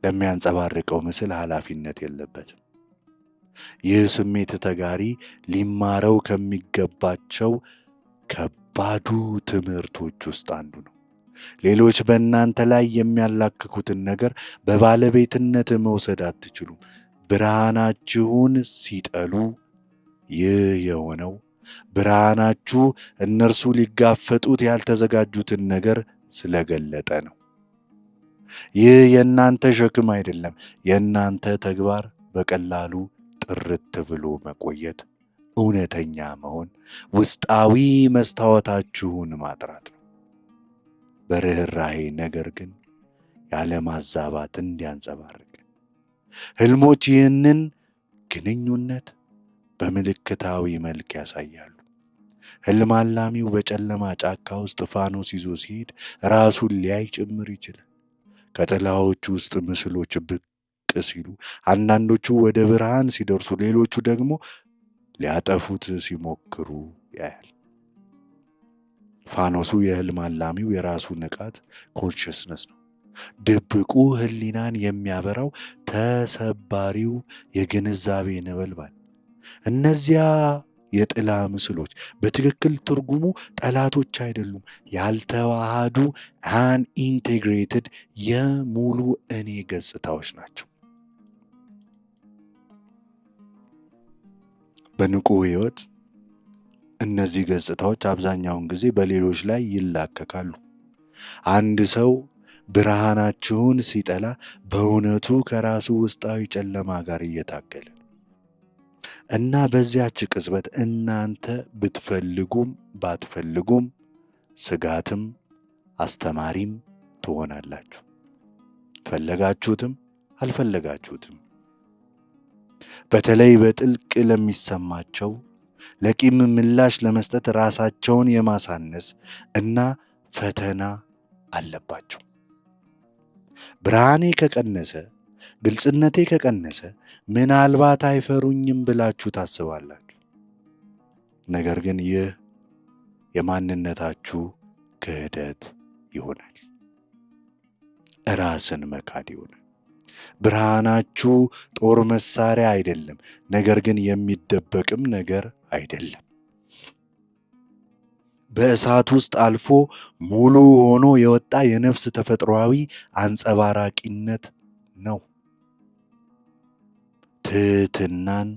ለሚያንጸባርቀው ምስል ኃላፊነት የለበትም። ይህ ስሜት ተጋሪ ሊማረው ከሚገባቸው ከባዱ ትምህርቶች ውስጥ አንዱ ነው። ሌሎች በእናንተ ላይ የሚያላክኩትን ነገር በባለቤትነት መውሰድ አትችሉም። ብርሃናችሁን ሲጠሉ ይህ የሆነው ብርሃናችሁ እነርሱ ሊጋፈጡት ያልተዘጋጁትን ነገር ስለገለጠ ነው። ይህ የእናንተ ሸክም አይደለም። የእናንተ ተግባር በቀላሉ ጥርት ብሎ መቆየት፣ እውነተኛ መሆን፣ ውስጣዊ መስታወታችሁን ማጥራት ነው። በርህራሄ ነገር ግን ያለማዛባት እንዲያንጸባርቅ። ህልሞች ይህንን ግንኙነት በምልክታዊ መልክ ያሳያሉ። ህልም አላሚው በጨለማ ጫካ ውስጥ ፋኖስ ይዞ ሲሄድ ራሱን ሊያይ ጭምር ይችላል። ከጥላዎች ውስጥ ምስሎች ብቅ ሲሉ፣ አንዳንዶቹ ወደ ብርሃን ሲደርሱ፣ ሌሎቹ ደግሞ ሊያጠፉት ሲሞክሩ ያያል። ፋኖሱ የህልም አላሚው የራሱ ንቃት ኮንሽስነስ ነው። ድብቁ ህሊናን የሚያበራው ተሰባሪው የግንዛቤ ነበልባል። እነዚያ የጥላ ምስሎች በትክክል ትርጉሙ ጠላቶች አይደሉም፣ ያልተዋሃዱ አንኢንቴግሬትድ የሙሉ እኔ ገጽታዎች ናቸው። በንቁ ህይወት እነዚህ ገጽታዎች አብዛኛውን ጊዜ በሌሎች ላይ ይላከካሉ። አንድ ሰው ብርሃናችሁን ሲጠላ በእውነቱ ከራሱ ውስጣዊ ጨለማ ጋር እየታገለ እና በዚያች ቅጽበት እናንተ ብትፈልጉም ባትፈልጉም ስጋትም አስተማሪም ትሆናላችሁ፣ ፈለጋችሁትም አልፈለጋችሁትም። በተለይ በጥልቅ ለሚሰማቸው ለቂም ምላሽ ለመስጠት ራሳቸውን የማሳነስ እና ፈተና አለባቸው። ብርሃኔ ከቀነሰ፣ ግልጽነቴ ከቀነሰ ምናልባት አይፈሩኝም ብላችሁ ታስባላችሁ። ነገር ግን ይህ የማንነታችሁ ክህደት ይሆናል። ራስን መካድ ይሆናል። ብርሃናችሁ ጦር መሳሪያ አይደለም፣ ነገር ግን የሚደበቅም ነገር አይደለም። በእሳት ውስጥ አልፎ ሙሉ ሆኖ የወጣ የነፍስ ተፈጥሯዊ አንጸባራቂነት ነው። ትህትናን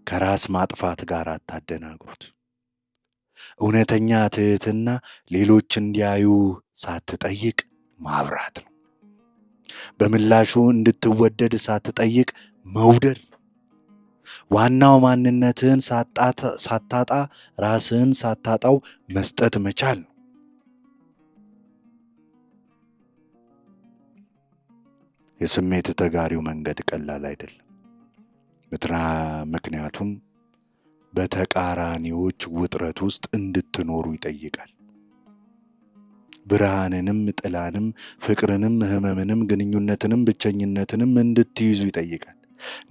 ከራስ ማጥፋት ጋር አታደናግሩት። እውነተኛ ትህትና ሌሎች እንዲያዩ ሳትጠይቅ ማብራት ነው። በምላሹ እንድትወደድ ሳትጠይቅ መውደድ ነው። ዋናው ማንነትህን ሳታጣ ራስህን ሳታጣው መስጠት መቻል ነው። የስሜት ተጋሪው መንገድ ቀላል አይደለም። ምክንያቱም በተቃራኒዎች ውጥረት ውስጥ እንድትኖሩ ይጠይቃል። ብርሃንንም ጥላንም፣ ፍቅርንም ህመምንም፣ ግንኙነትንም ብቸኝነትንም እንድትይዙ ይጠይቃል።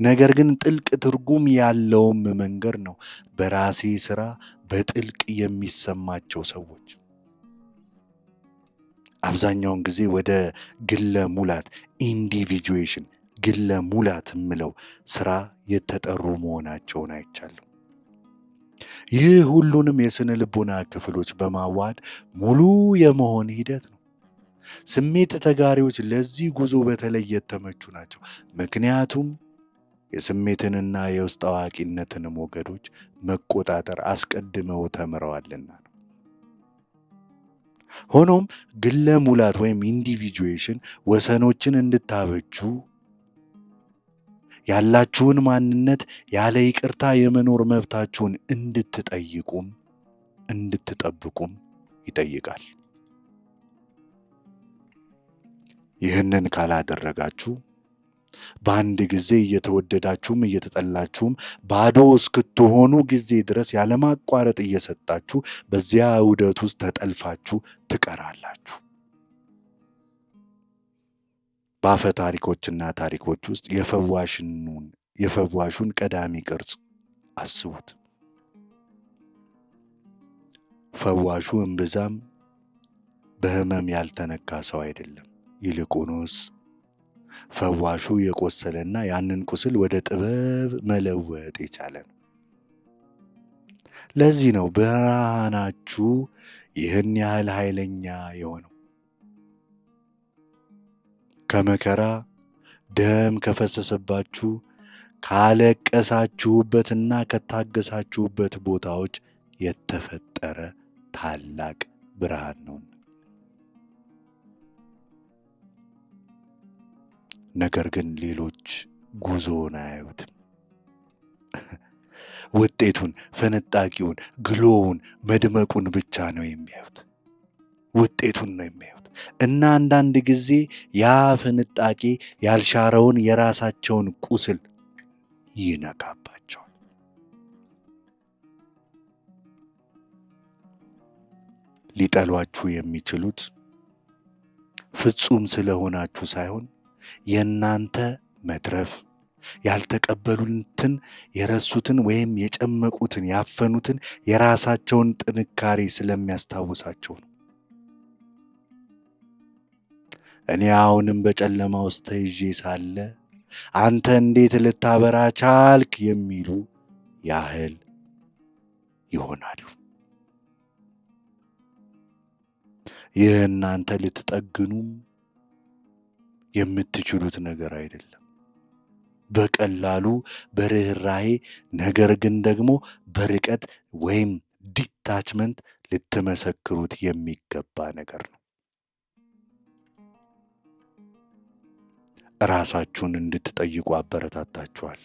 ነገር ግን ጥልቅ ትርጉም ያለውም መንገድ ነው በራሴ ሥራ በጥልቅ የሚሰማቸው ሰዎች አብዛኛውን ጊዜ ወደ ግለ ሙላት ኢንዲቪጁዌሽን ግለ ሙላት የምለው ሥራ የተጠሩ መሆናቸውን አይቻለሁ። ይህ ሁሉንም የስነ ልቦና ክፍሎች በማዋሃድ ሙሉ የመሆን ሂደት ነው። ስሜት ተጋሪዎች ለዚህ ጉዞ በተለይ የተመቹ ናቸው። ምክንያቱም የስሜትንና የውስጥ አዋቂነትን ሞገዶች መቆጣጠር አስቀድመው ተምረዋልና ነው። ሆኖም ግለ ሙላት ወይም ኢንዲቪጁዌሽን ወሰኖችን እንድታበጁ ያላችሁን ማንነት ያለ ይቅርታ የመኖር መብታችሁን እንድትጠብቁም ይጠይቃል። ይህንን ካላደረጋችሁ በአንድ ጊዜ እየተወደዳችሁም እየተጠላችሁም ባዶ እስክትሆኑ ጊዜ ድረስ ያለማቋረጥ እየሰጣችሁ በዚያ ውደት ውስጥ ተጠልፋችሁ ትቀራላችሁ። በአፈ ታሪኮችና ታሪኮች ውስጥ የፈዋሹን ቀዳሚ ቅርጽ አስቡት። ፈዋሹ እምብዛም በሕመም ያልተነካ ሰው አይደለም። ይልቁንስ ፈዋሹ የቆሰለና ያንን ቁስል ወደ ጥበብ መለወጥ የቻለ ነው። ለዚህ ነው ብርሃናችሁ ይህን ያህል ኃይለኛ የሆነው። ከመከራ ደም ከፈሰሰባችሁ ካለቀሳችሁበትና ከታገሳችሁበት ቦታዎች የተፈጠረ ታላቅ ብርሃን ነው። ነገር ግን ሌሎች ጉዞውን አያዩትም። ውጤቱን፣ ፍንጣቂውን፣ ግሎውን፣ መድመቁን ብቻ ነው የሚያዩት። ውጤቱን ነው የሚያዩት እና አንዳንድ ጊዜ ያ ፍንጣቂ ያልሻረውን የራሳቸውን ቁስል ይነካባቸዋል። ሊጠሏችሁ የሚችሉት ፍጹም ስለሆናችሁ ሳይሆን የእናንተ መትረፍ ያልተቀበሉትን፣ የረሱትን ወይም የጨመቁትን፣ ያፈኑትን የራሳቸውን ጥንካሬ ስለሚያስታውሳቸው ነው። እኔ አሁንም በጨለማ ውስጥ ተይዤ ሳለ አንተ እንዴት ልታበራ ቻልክ የሚሉ ያህል ይሆናሉ። ይህ እናንተ ልትጠግኑም የምትችሉት ነገር አይደለም። በቀላሉ በርህራሄ ነገር ግን ደግሞ በርቀት ወይም ዲታችመንት ልትመሰክሩት የሚገባ ነገር ነው። ራሳችሁን እንድትጠይቁ አበረታታችኋል።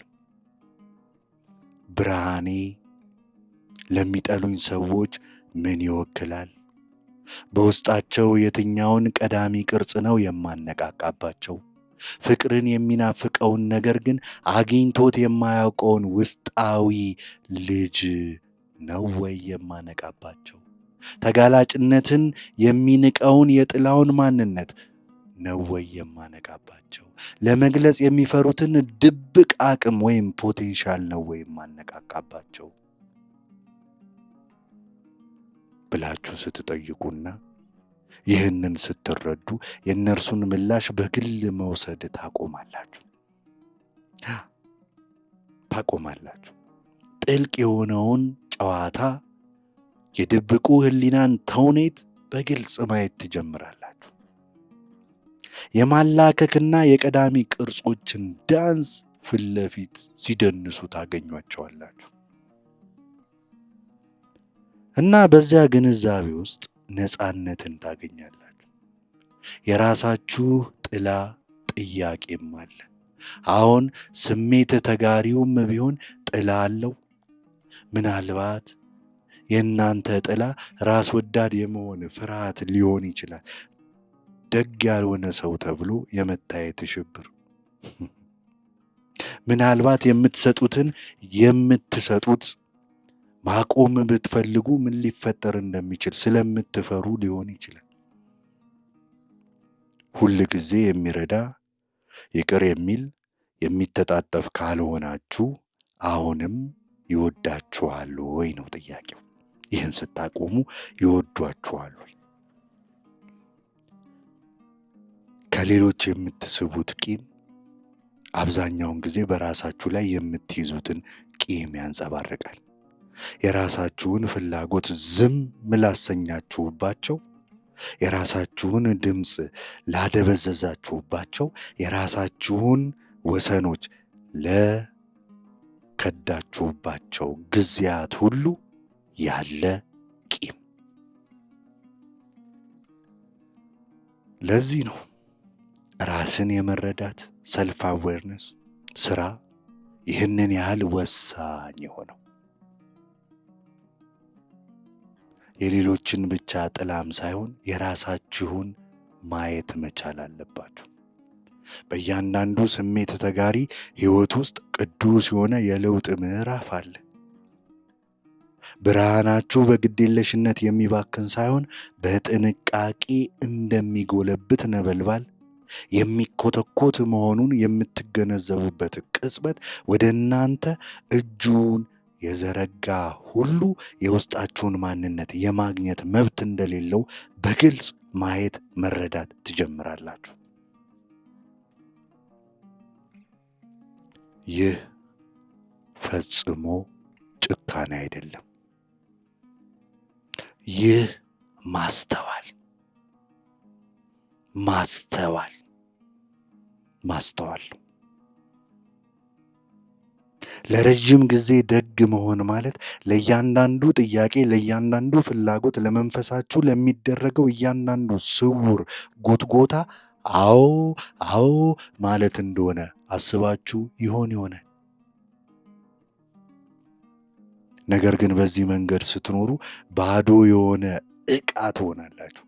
ብርሃኔ ለሚጠሉኝ ሰዎች ምን ይወክላል? በውስጣቸው የትኛውን ቀዳሚ ቅርጽ ነው የማነቃቃባቸው? ፍቅርን የሚናፍቀውን ነገር ግን አግኝቶት የማያውቀውን ውስጣዊ ልጅ ነው ወይ የማነቃባቸው? ተጋላጭነትን የሚንቀውን የጥላውን ማንነት ነው ወይ የማነቃባቸው? ለመግለጽ የሚፈሩትን ድብቅ አቅም ወይም ፖቴንሻል ነው ወይ የማነቃቃባቸው ብላችሁ ስትጠይቁና ይህንን ስትረዱ የእነርሱን ምላሽ በግል መውሰድ ታቆማላችሁ። ጥልቅ የሆነውን ጨዋታ፣ የድብቁ ሕሊናን ተውኔት በግልጽ ማየት ትጀምራላችሁ። የማላከክና የቀዳሚ ቅርጾችን ዳንስ ፊት ለፊት ሲደንሱ ታገኟቸዋላችሁ። እና በዚያ ግንዛቤ ውስጥ ነፃነትን ታገኛላችሁ። የራሳችሁ ጥላ ጥያቄም አለ። አሁን ስሜት ተጋሪውም ቢሆን ጥላ አለው? ምናልባት የእናንተ ጥላ ራስ ወዳድ የመሆን ፍርሃት ሊሆን ይችላል። ደግ ያልሆነ ሰው ተብሎ የመታየት ሽብር። ምናልባት የምትሰጡት ማቆም ብትፈልጉ ምን ሊፈጠር እንደሚችል ስለምትፈሩ ሊሆን ይችላል። ሁል ጊዜ የሚረዳ ይቅር የሚል የሚተጣጠፍ ካልሆናችሁ አሁንም ይወዳችኋል ወይ ነው ጥያቄው። ይህን ስታቆሙ ይወዷችኋል ወይ? ከሌሎች የምትስቡት ቂም አብዛኛውን ጊዜ በራሳችሁ ላይ የምትይዙትን ቂም ያንጸባርቃል። የራሳችሁን ፍላጎት ዝም ላሰኛችሁባቸው፣ የራሳችሁን ድምፅ ላደበዘዛችሁባቸው፣ የራሳችሁን ወሰኖች ለከዳችሁባቸው ጊዜያት ሁሉ ያለ ቂም። ለዚህ ነው ራስን የመረዳት ሰልፍ አዌርነስ ስራ ይህንን ያህል ወሳኝ የሆነው። የሌሎችን ብቻ ጥላም ሳይሆን የራሳችሁን ማየት መቻል አለባችሁ። በእያንዳንዱ ስሜት ተጋሪ ሕይወት ውስጥ ቅዱስ የሆነ የለውጥ ምዕራፍ አለ። ብርሃናችሁ በግዴለሽነት የሚባክን ሳይሆን በጥንቃቄ እንደሚጎለብት ነበልባል የሚኮተኮት መሆኑን የምትገነዘቡበት ቅጽበት ወደ እናንተ እጁን የዘረጋ ሁሉ የውስጣችሁን ማንነት የማግኘት መብት እንደሌለው በግልጽ ማየት መረዳት ትጀምራላችሁ። ይህ ፈጽሞ ጭካኔ አይደለም። ይህ ማስተዋል ነው። ለረጅም ጊዜ ደግ መሆን ማለት ለእያንዳንዱ ጥያቄ፣ ለእያንዳንዱ ፍላጎት፣ ለመንፈሳችሁ ለሚደረገው እያንዳንዱ ስውር ጉትጎታ አዎ ማለት እንደሆነ አስባችሁ ይሆን? ነገር ግን በዚህ መንገድ ስትኖሩ ባዶ የሆነ ዕቃ ትሆናላችሁ።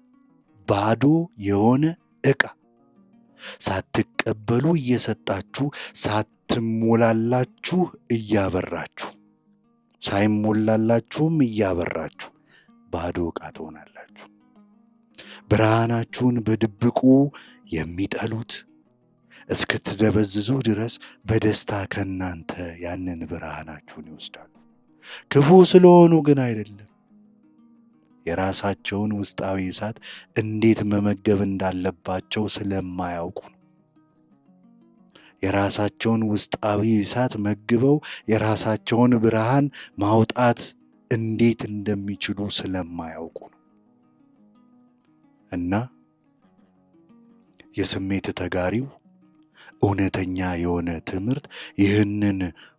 ባዶ የሆነ ዕቃ ሳትቀበሉ እየሰጣችሁ፣ ሳትሞላላችሁ እያበራችሁ፣ ሳይሞላላችሁም እያበራችሁ ባዶ ዕቃ ትሆናላችሁ። ብርሃናችሁን በድብቁ የሚጠሉት እስክትደበዝዙ ድረስ በደስታ ከእናንተ ያንን ብርሃናችሁን ይወስዳሉ። ክፉ ስለሆኑ ግን አይደለም፣ የራሳቸውን ውስጣዊ እሳት እንዴት መመገብ እንዳለባቸው ስለማያውቁ ነው። የራሳቸውን ውስጣዊ እሳት መግበው የራሳቸውን ብርሃን ማውጣት እንዴት እንደሚችሉ ስለማያውቁ ነው። እና የስሜት ተጋሪው እውነተኛ የሆነ ትምህርት ይህንን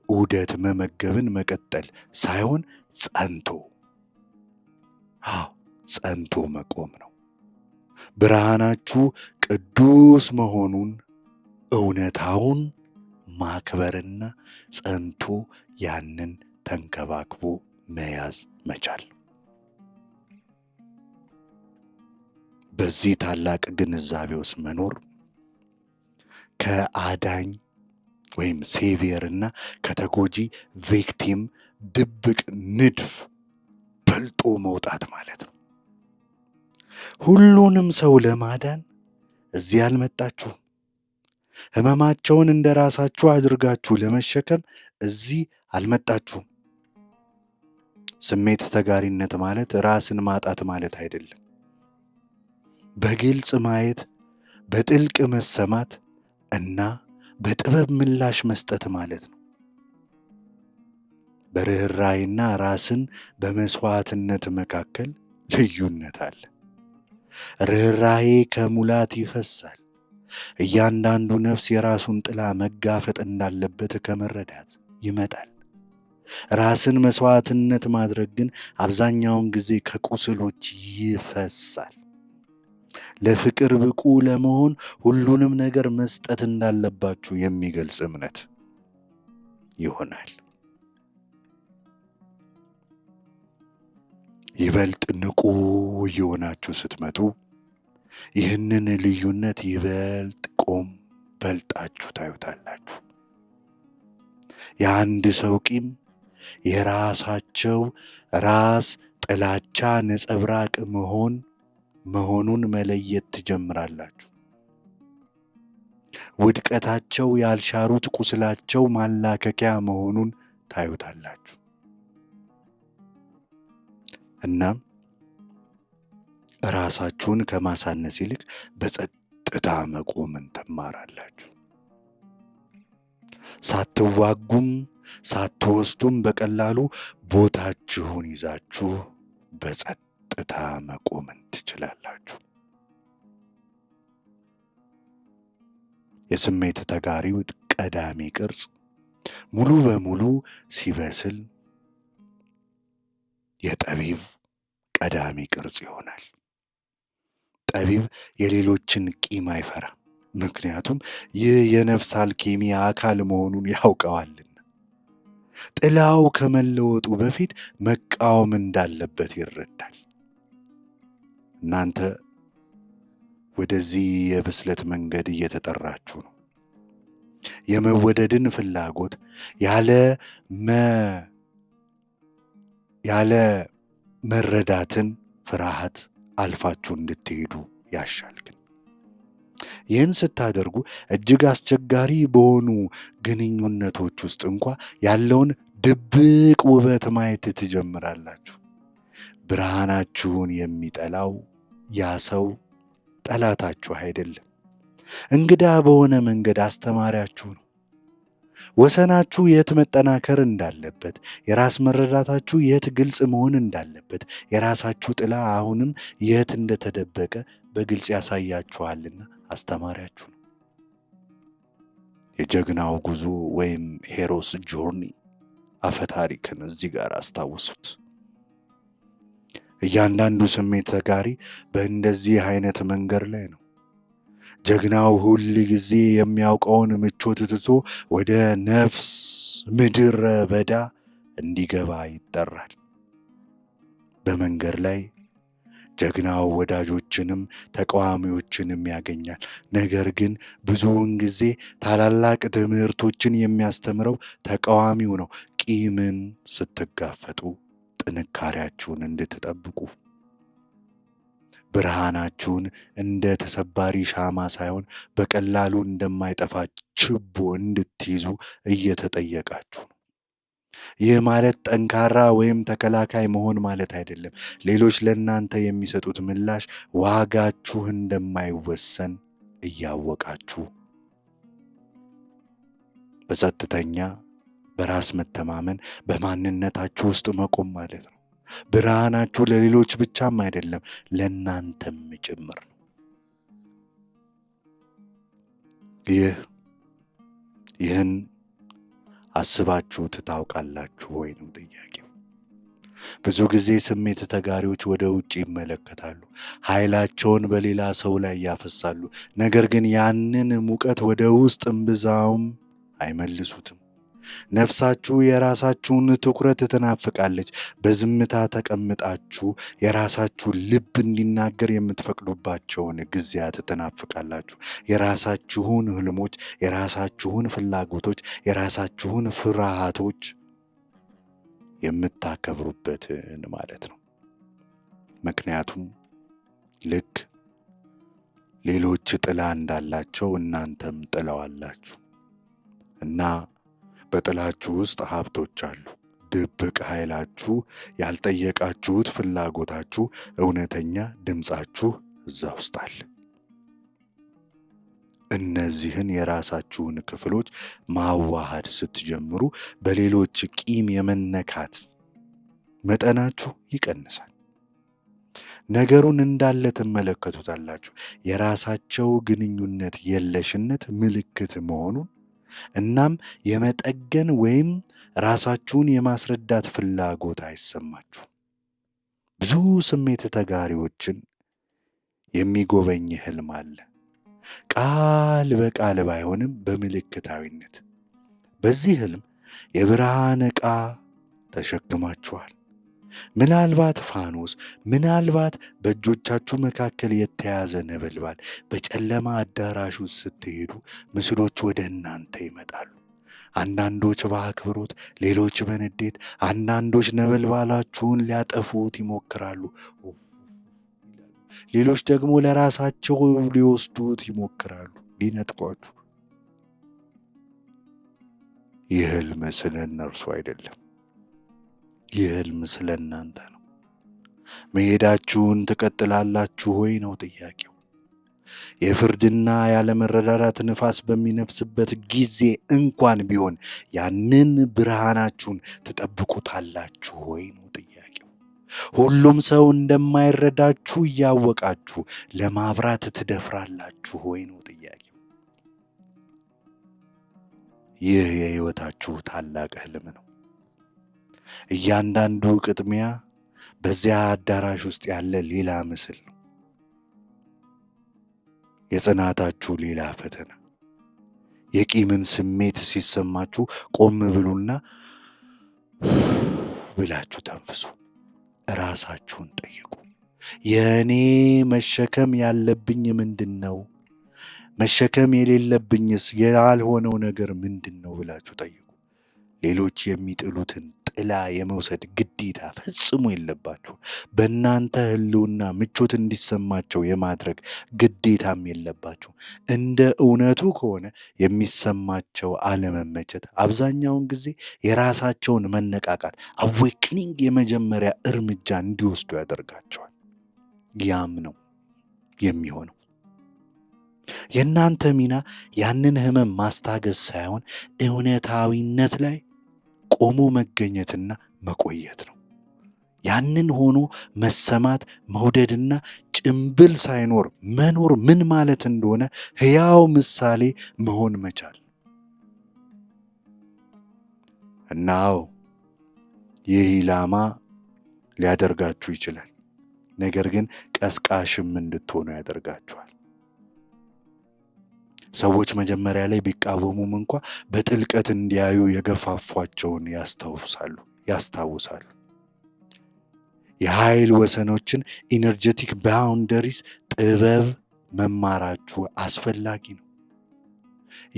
ዑደት መመገብን መቀጠል ሳይሆን ጸንቶ መቆም ነው። ብርሃናችሁ ቅዱስ መሆኑን እውነታውን ማክበርና ጸንቶ ያንን ተንከባክቦ መያዝ መቻል። በዚህ ታላቅ ግንዛቤ ውስጥ መኖር ከአዳኝ ወይም ሴቪየርና ከተጎጂ ቪክቲም ድብቅ ንድፍ በልጦ መውጣት ማለት ነው። ሁሉንም ሰው ለማዳን እዚህ አልመጣችሁም። ሕመማቸውን እንደ ራሳችሁ አድርጋችሁ ለመሸከም እዚህ አልመጣችሁም። ስሜት ተጋሪነት ማለት ራስን ማጣት ማለት አይደለም። በግልጽ ማየት፣ በጥልቅ መሰማት እና በጥበብ ምላሽ መስጠት ማለት ነው። በርኅራኄና ራስን በመስዋዕትነት መካከል ልዩነት አለ። ርኅራኄ ከሙላት ይፈሳል። እያንዳንዱ ነፍስ የራሱን ጥላ መጋፈጥ እንዳለበት ከመረዳት ይመጣል። ራስን መስዋዕትነት ማድረግ ግን አብዛኛውን ጊዜ ከቁስሎች ይፈሳል። ለፍቅር ብቁ ለመሆን ሁሉንም ነገር መስጠት እንዳለባችሁ የሚገልጽ እምነት ይሆናል። ይበልጥ ንቁ እየሆናችሁ ስትመጡ ይህንን ልዩነት ይበልጥ ቆም በልጣችሁ ታዩታላችሁ። የአንድ ሰው ቂም የራሳቸው ራስ ጥላቻ ነጸብራቅ መሆኑን መለየት ትጀምራላችሁ። ውድቀታቸው ያልሻሩት ቁስላቸው ማላከኪያ መሆኑን ታዩታላችሁ። እናም ራሳችሁን ከማሳነስ ይልቅ በጸጥታ መቆምን ትማራላችሁ። ሳትዋጉም ሳትወስዱም በቀላሉ ቦታችሁን ይዛችሁ በጸጥታ መቆምን ትችላላችሁ። የስሜት ተጋሪው ቀዳሚ ቅርጽ ሙሉ በሙሉ ሲበስል የጠቢብ ቀዳሚ ቅርጽ ይሆናል። ጠቢብ የሌሎችን ቂም አይፈራም። ምክንያቱም ይህ የነፍስ አልኬሚያ አካል መሆኑን ያውቀዋልና። ጥላው ከመለወጡ በፊት መቃወም እንዳለበት ይረዳል። እናንተ ወደዚህ የብስለት መንገድ እየተጠራችሁ ነው። የመወደድን ፍላጎት ያለ መረዳትን ፍርሃት አልፋችሁ እንድትሄዱ ያሻል። ግን ይህን ስታደርጉ እጅግ አስቸጋሪ በሆኑ ግንኙነቶች ውስጥ እንኳ ያለውን ድብቅ ውበት ማየት ትጀምራላችሁ። ብርሃናችሁን የሚጠላው ያ ሰው ጠላታችሁ አይደለም፣ እንግዳ በሆነ መንገድ አስተማሪያችሁ ነው። ወሰናችሁ የት መጠናከር እንዳለበት፣ የራስ መረዳታችሁ የት ግልጽ መሆን እንዳለበት፣ የራሳችሁ ጥላ አሁንም የት እንደተደበቀ በግልጽ ያሳያችኋልና አስተማሪያችሁ ነው። የጀግናው ጉዞ ወይም ሄሮስ ጆርኒ አፈታሪክን እዚህ ጋር አስታውሱት። እያንዳንዱ ስሜት ተጋሪ በእንደዚህ አይነት መንገድ ላይ ነው። ጀግናው ሁል ጊዜ የሚያውቀውን ምቾት ትቶ ወደ ነፍስ ምድረ በዳ እንዲገባ ይጠራል። በመንገድ ላይ ጀግናው ወዳጆችንም ተቃዋሚዎችንም ያገኛል። ነገር ግን ብዙውን ጊዜ ታላላቅ ትምህርቶችን የሚያስተምረው ተቃዋሚው ነው። ቂምን ስትጋፈጡ ጥንካሬያችሁን እንድትጠብቁ፣ ብርሃናችሁን እንደ ተሰባሪ ሻማ ሳይሆን በቀላሉ እንደማይጠፋ ችቦ እንድትይዙ እየተጠየቃችሁ ነው። ይህ ማለት ጠንካራ ወይም ተከላካይ መሆን ማለት አይደለም። ሌሎች ለእናንተ የሚሰጡት ምላሽ ዋጋችሁ እንደማይወሰን እያወቃችሁ በጸጥተኛ በራስ መተማመን በማንነታችሁ ውስጥ መቆም ማለት ነው። ብርሃናችሁ ለሌሎች ብቻም አይደለም፣ ለእናንተም ጭምር ነው። ይህን አስባችሁት ታውቃላችሁ ወይ ነው ጥያቄው። ብዙ ጊዜ ስሜት ተጋሪዎች ወደ ውጭ ይመለከታሉ፣ ኃይላቸውን በሌላ ሰው ላይ ያፈሳሉ። ነገር ግን ያንን ሙቀት ወደ ውስጥ እምብዛውም አይመልሱትም። ነፍሳችሁ የራሳችሁን ትኩረት ትናፍቃለች። በዝምታ ተቀምጣችሁ የራሳችሁ ልብ እንዲናገር የምትፈቅዱባቸውን ጊዜያት ትናፍቃላችሁ። የራሳችሁን ህልሞች፣ የራሳችሁን ፍላጎቶች፣ የራሳችሁን ፍርሃቶች የምታከብሩበትን ማለት ነው። ምክንያቱም ልክ ሌሎች ጥላ እንዳላቸው እናንተም ጥለዋላችሁ እና በጥላችሁ ውስጥ ሀብቶች አሉ። ድብቅ ኃይላችሁ፣ ያልጠየቃችሁት ፍላጎታችሁ፣ እውነተኛ ድምፃችሁ እዛ ውስጥ አለ። እነዚህን የራሳችሁን ክፍሎች ማዋሃድ ስትጀምሩ በሌሎች ቂም የመነካት መጠናችሁ ይቀንሳል። ነገሩን እንዳለ ትመለከቱታላችሁ። የራሳቸው ግንኙነት የለሽነት ምልክት መሆኑን እናም የመጠገን ወይም ራሳችሁን የማስረዳት ፍላጎት አይሰማችሁ። ብዙ ስሜት ተጋሪዎችን የሚጎበኝ ህልም አለ። ቃል በቃል ባይሆንም በምልክታዊነት። በዚህ ህልም የብርሃን ዕቃ ተሸክማችኋል። ምናልባት ፋኖስ፣ ምናልባት በእጆቻችሁ መካከል የተያዘ ነበልባል። በጨለማ አዳራሽ ውስጥ ስትሄዱ ምስሎች ወደ እናንተ ይመጣሉ። አንዳንዶች በአክብሮት፣ ሌሎች በንዴት፣ አንዳንዶች ነበልባላችሁን ሊያጠፉት ይሞክራሉ። ሌሎች ደግሞ ለራሳቸው ሊወስዱት ይሞክራሉ፣ ሊነጥቋችሁ። ይህ ሕልም ስለ እነርሱ አይደለም። ይህ ሕልም ስለ እናንተ ነው። መሄዳችሁን ትቀጥላላችሁ ሆይ ነው ጥያቄው። የፍርድና ያለመረዳዳት ንፋስ በሚነፍስበት ጊዜ እንኳን ቢሆን ያንን ብርሃናችሁን ትጠብቁታላችሁ ሆይ ነው ጥያቄው። ሁሉም ሰው እንደማይረዳችሁ እያወቃችሁ ለማብራት ትደፍራላችሁ ሆይ ነው ጥያቄው። ይህ የሕይወታችሁ ታላቅ ሕልም ነው። እያንዳንዱ ቅጥሚያ በዚያ አዳራሽ ውስጥ ያለ ሌላ ምስል ነው። የጽናታችሁ ሌላ ፈተና። የቂምን ስሜት ሲሰማችሁ ቆም ብሉና ብላችሁ ተንፍሱ። ራሳችሁን ጠይቁ። የእኔ መሸከም ያለብኝ ምንድን ነው? መሸከም የሌለብኝስ ያልሆነው ነገር ምንድን ነው ብላችሁ ጠይቁ። ሌሎች የሚጥሉትን ጥላ የመውሰድ ግዴታ ፈጽሞ የለባችሁ። በእናንተ ሕልውና ምቾት እንዲሰማቸው የማድረግ ግዴታም የለባችሁ። እንደ እውነቱ ከሆነ የሚሰማቸው አለመመቸት አብዛኛውን ጊዜ የራሳቸውን መነቃቃት አዌክኒንግ የመጀመሪያ እርምጃ እንዲወስዱ ያደርጋቸዋል። ያም ነው የሚሆነው። የእናንተ ሚና ያንን ህመም ማስታገስ ሳይሆን እውነታዊነት ላይ ቆሞ መገኘትና መቆየት ነው። ያንን ሆኖ መሰማት፣ መውደድና ጭምብል ሳይኖር መኖር ምን ማለት እንደሆነ ሕያው ምሳሌ መሆን መቻል። እናው ይህ ኢላማ ሊያደርጋችሁ ይችላል። ነገር ግን ቀስቃሽም እንድትሆኑ ያደርጋችኋል። ሰዎች መጀመሪያ ላይ ቢቃወሙም እንኳ በጥልቀት እንዲያዩ የገፋፏቸውን ያስታውሳሉ። የኃይል ወሰኖችን ኢነርጀቲክ ባውንደሪስ ጥበብ መማራችሁ አስፈላጊ ነው።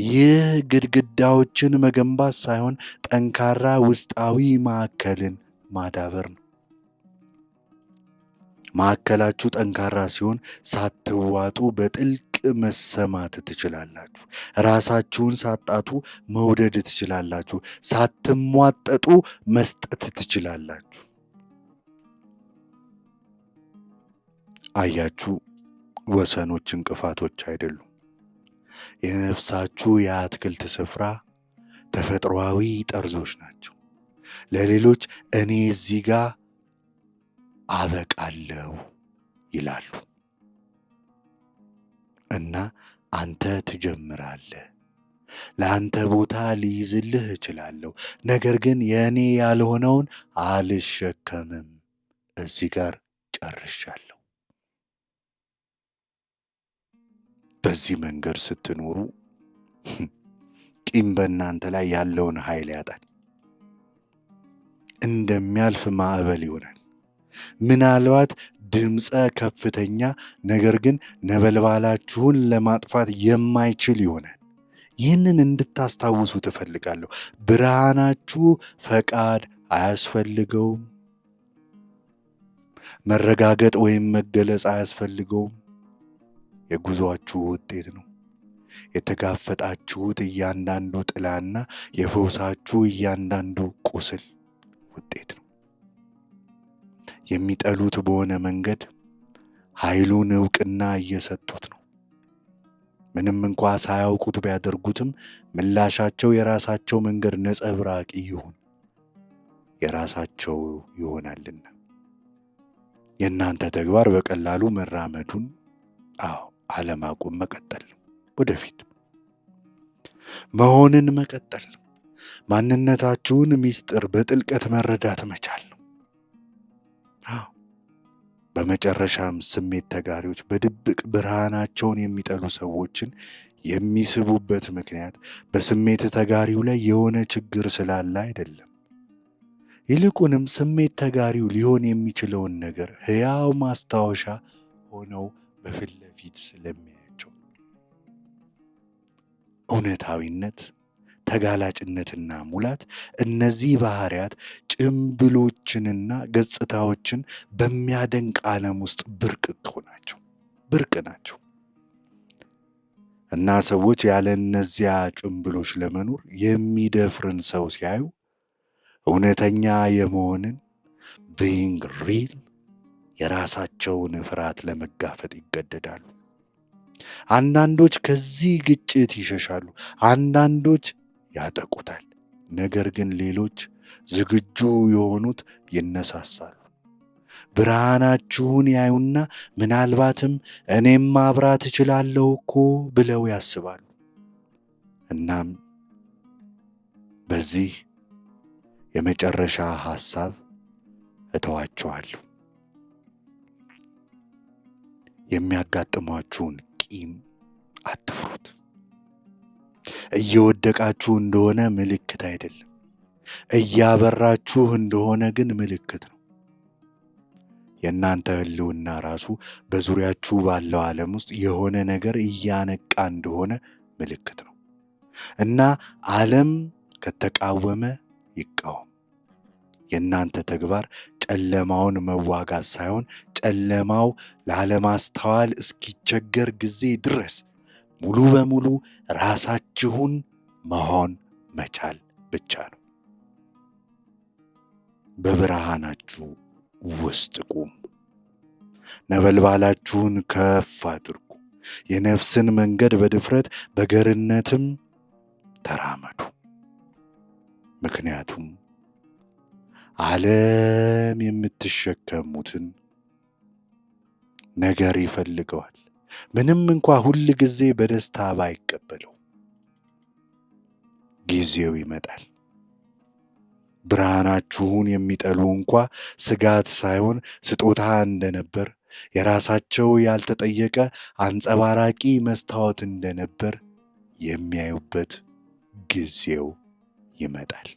ይህ ግድግዳዎችን መገንባት ሳይሆን ጠንካራ ውስጣዊ ማዕከልን ማዳበር ነው። ማዕከላችሁ ጠንካራ ሲሆን ሳትዋጡ በጥልቅ መሰማት ትችላላችሁ። ራሳችሁን ሳጣቱ መውደድ ትችላላችሁ። ሳትሟጠጡ መስጠት ትችላላችሁ። አያችሁ፣ ወሰኖች እንቅፋቶች አይደሉም። የነፍሳችሁ የአትክልት ስፍራ ተፈጥሯዊ ጠርዞች ናቸው። ለሌሎች እኔ እዚህ ጋር አበቃለሁ ይላሉ እና አንተ ትጀምራለህ። ለአንተ ቦታ ሊይዝልህ እችላለሁ፣ ነገር ግን የእኔ ያልሆነውን አልሸከምም። እዚህ ጋር ጨርሻለሁ። በዚህ መንገድ ስትኖሩ ቂም በእናንተ ላይ ያለውን ኃይል ያጣል። እንደሚያልፍ ማዕበል ይሆናል። ምናልባት ድምፀ ከፍተኛ፣ ነገር ግን ነበልባላችሁን ለማጥፋት የማይችል ይሆናል። ይህንን እንድታስታውሱ ትፈልጋለሁ። ብርሃናችሁ ፈቃድ አያስፈልገውም። መረጋገጥ ወይም መገለጽ አያስፈልገውም። የጉዞአችሁ ውጤት ነው። የተጋፈጣችሁት እያንዳንዱ ጥላና የፈውሳችሁ እያንዳንዱ ቁስል ውጤት ነው። የሚጠሉት በሆነ መንገድ ኃይሉን ዕውቅና እየሰጡት ነው። ምንም እንኳ ሳያውቁት ቢያደርጉትም ምላሻቸው የራሳቸው መንገድ ነጸብራቅ ይሁን፣ የራሳቸው ይሆናልና። የእናንተ ተግባር በቀላሉ መራመዱን አለማቆም መቀጠል ነው። ወደፊት መሆንን መቀጠል ነው። ማንነታችሁን ምስጢር በጥልቀት መረዳት መቻል ነው። በመጨረሻም ስሜት ተጋሪዎች በድብቅ ብርሃናቸውን የሚጠሉ ሰዎችን የሚስቡበት ምክንያት በስሜት ተጋሪው ላይ የሆነ ችግር ስላለ አይደለም። ይልቁንም ስሜት ተጋሪው ሊሆን የሚችለውን ነገር ሕያው ማስታወሻ ሆነው በፊት ለፊት ስለሚያያቸው። እውነታዊነት፣ ተጋላጭነትና ሙላት፣ እነዚህ ባህሪያት ጭምብሎችንና ገጽታዎችን በሚያደንቅ ዓለም ውስጥ ብርቅ ናቸው እና ሰዎች ያለ እነዚያ ጭምብሎች ለመኖር የሚደፍርን ሰው ሲያዩ እውነተኛ የመሆንን being real የራሳቸውን ፍርሃት ለመጋፈጥ ይገደዳሉ። አንዳንዶች ከዚህ ግጭት ይሸሻሉ፣ አንዳንዶች ያጠቁታል። ነገር ግን ሌሎች ዝግጁ የሆኑት ይነሳሳሉ። ብርሃናችሁን ያዩና ምናልባትም እኔም ማብራት እችላለሁ እኮ ብለው ያስባሉ። እናም በዚህ የመጨረሻ ሐሳብ እተዋችኋለሁ። የሚያጋጥሟችሁን ቂም አትፍሩት። እየወደቃችሁ እንደሆነ ምልክት አይደለም። እያበራችሁ እንደሆነ ግን ምልክት ነው። የእናንተ ሕልውና ራሱ በዙሪያችሁ ባለው ዓለም ውስጥ የሆነ ነገር እያነቃ እንደሆነ ምልክት ነው እና ዓለም ከተቃወመ ይቃወም። የእናንተ ተግባር ጨለማውን መዋጋት ሳይሆን ጨለማው ላለማስተዋል እስኪቸገር ጊዜ ድረስ ሙሉ በሙሉ ራሳችሁን መሆን መቻል ብቻ ነው። በብርሃናችሁ ውስጥ ቁሙ። ነበልባላችሁን ከፍ አድርጉ። የነፍስን መንገድ በድፍረት በገርነትም ተራመዱ። ምክንያቱም ዓለም የምትሸከሙትን ነገር ይፈልገዋል። ምንም እንኳ ሁል ጊዜ በደስታ ባይቀበለው፣ ጊዜው ይመጣል። ብርሃናችሁን የሚጠሉ እንኳ ስጋት ሳይሆን ስጦታ እንደነበር፣ የራሳቸው ያልተጠየቀ አንጸባራቂ መስታወት እንደነበር የሚያዩበት ጊዜው ይመጣል።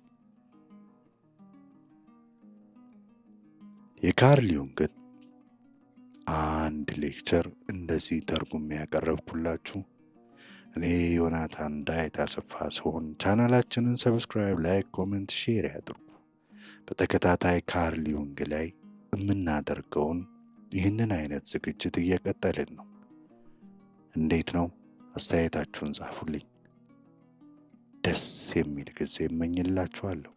የካርል ዩንግን አንድ ሌክቸር እንደዚህ ተርጉሜ ያቀረብኩላችሁ እኔ ዮናታን ዳዊት አሰፋ ሲሆን ቻናላችንን ሰብስክራይብ፣ ላይክ፣ ኮሜንት፣ ሼር ያድርጉ። በተከታታይ ካርል ዩንግ ላይ የምናደርገውን ይህንን አይነት ዝግጅት እየቀጠልን ነው። እንዴት ነው? አስተያየታችሁን ጻፉልኝ። ደስ የሚል ጊዜ እመኝላችኋለሁ።